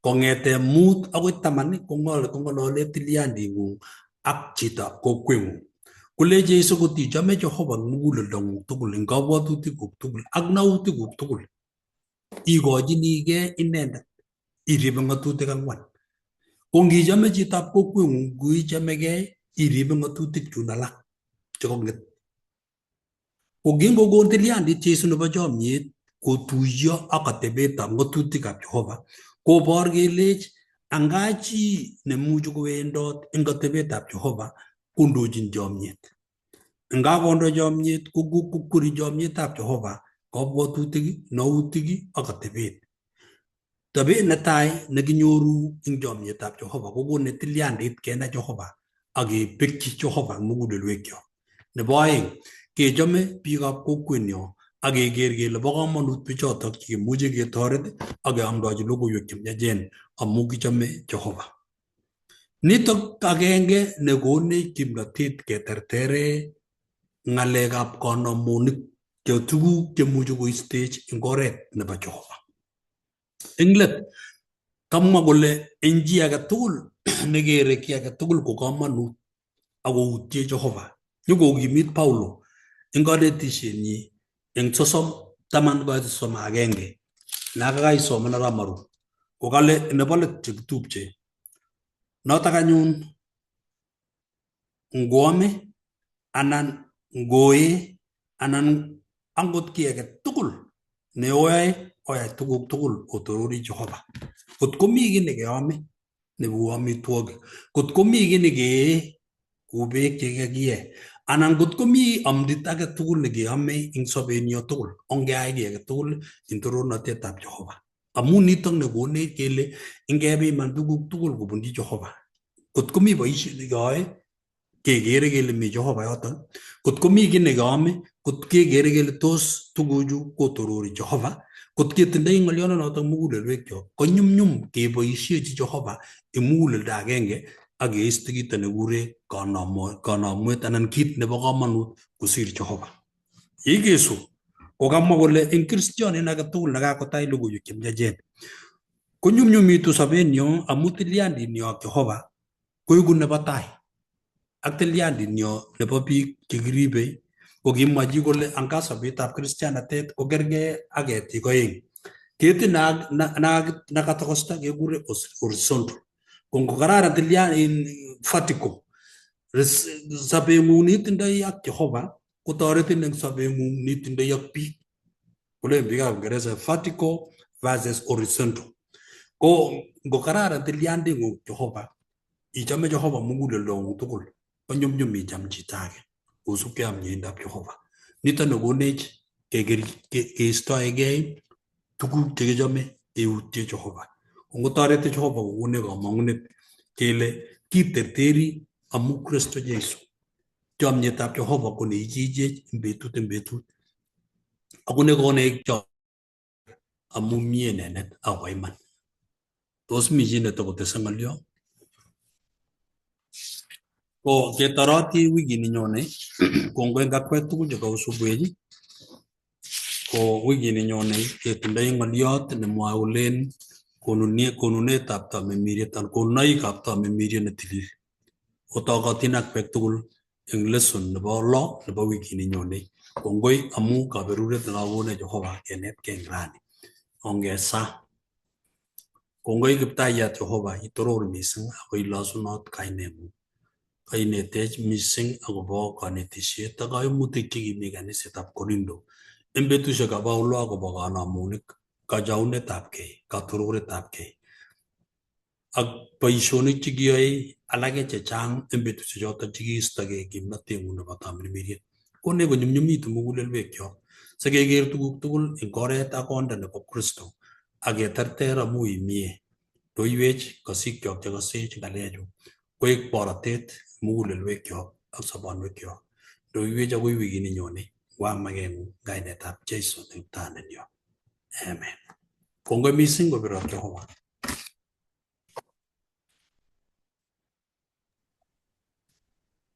Kong'ete 5 akoi 10 kong'olole tilyanding'ung ak chitab kokweng'ung. Kole Jeiso kotichome Jehova eng muguleldong'ung tugul eng kabwatutikuk tugul ak nautikuk tugul ikochinigei inendet iribe ng'atutik 4. Ko ngichome chitab kokweng'ung kuichomegei iribe ng'atutik chun alak chekong'et. Ko kingokon tilyandit Jeiso nebo chomyet kotuiyo ak atebetab ng'atutikab Jehova kobor kelech anga chi nemuchi kowendot eng atebetab Jehova kondochin chomyet. Nga kondo chomyet kokuri chomyetab Jehova kabwatutik, nautik ak atebet. Tabet netai nekinyoru eng chomyetab Jehova kokone tilyandit kenai Jehova ak kebekchi Jehova eng mugulelwekyok. Nebo aeng kechome biikab kokwenyo ak keker kele bo komonut bichotok chekimuche ketoret ak keamdochi logoiwek chemiachen amu kichome Jehova. Nitok agenge nekonech kimnatet ketertere ng'alekab kanamunik che tuguk chemuche koistech eng oret nebo Jehova. Eng let kamwa kole eng chi age tugul nekere ki age tugul ko komonut ak koutie Jehova. Nyokokimit Paulo eng kanetisienyi eng 10:31 nakakaisoman aramaru kokale nebo let chekitupche notok anyun ngoame anan ngoe anan angot ki age tugul neoyae oyai tuguk tugul otorori Jehova. Kot komi ki nekeame nebo amitwogik, kot komi ki nekee kou beek chekakiye anan kot komi amdit age tugul nekeame eng sobenyo tugul ongeai ki age tugul eng torornatetab Jehova. Amu nitok nekonech kele ingepiman tuguk tugul kobunji Jehova. Kot komi boisiet nekeyoe kekere kele mi Jehova yotok. Kot komi ki nekeame kot kekere kele tos tuguchu kotorori Jehova. Kot ketindoi ng'olionotok mugulelwekyok ko nyumnyum keboisiechi Jehova eng muguleldo agenge ak keisto kito nekure kanamwet anan kit nebo komonut kosir Jehova. Yeikesu kokamwa kole eng kristianin age tugul nekakotach logoiwek chemiachen ko nyumnyumitu sobenyo amu tilyandinyo ak Jehova koiku nebo tai ak tilyandinyo nebo biik chekiribe kokimwa chi kole anga sobetab kristianatet ko kergei ak ketik oeng. Ketit nakatokosta kekure horizontal. Ko ngokararan vertical sobeng'ung nitindoi ak Jehova kotoretin eng sobeng'ung nitindoi ak biik. Kule biikab Uingereza vertical versus horizontal. Ko ngokararan tilyanding'ung Jehova, ichome Jehova muguleldong'ung tugul, konyumnyum icham chito age kosubkei ak miendab Jehova. Nito nekonech keistoegei tuguk chekichome eutie Jehova. Ngotoreti Jehova kokonech kamang'unet kele kiterteri amu Kristo Jesu. Chomyetab Jehova ko neichechech eng betut. Ako nekonech amu mie inendet ako iman. Tos mi chi netokotese ng'olyo? Ko ketoroti wikini nyone, kongoi ngakwek tugul chekausubuech, ko wikini nyone ketindoi ng'olyot nemwoe kolen konunetab tamimiriet anan konunoikab tamimiriet netilil. Otokotin ak bek tugul eng lesson nebo lo nebo wikini nyone. Kongoi amu kaberuret nekakonech Jehova kenetkei eng rani. Ongesa. Kongoi Kiptaiyat Jehova itoror mising ako ilosunot kaineng'ung. Kainetech mising akobo kanetisiet ak kaimutik chekimi kanisetab Korindo eng betusiekab Paulo akobo kanamunik, kachaunetabkei, katororetabkei ak boisionik chekiyoe alake chechang eng betusiechoto chekiistogei kimnoteng'ung nebo tamirmiriet. Konech konyumnyumitu mugulelwekyok sikeker tuguk tugul eng oret ak konda nebo Kristo ak keterter amu imie. Doiwech kosikyok chekasech ng'alechu koek borotet mugulelwekyok ak sobonwekyok. Doiwech akoi wikini nyone wamakeng'ung kainetab Jeiso eng tanenyo. Amen. Kongoi mising kobirok Jehova.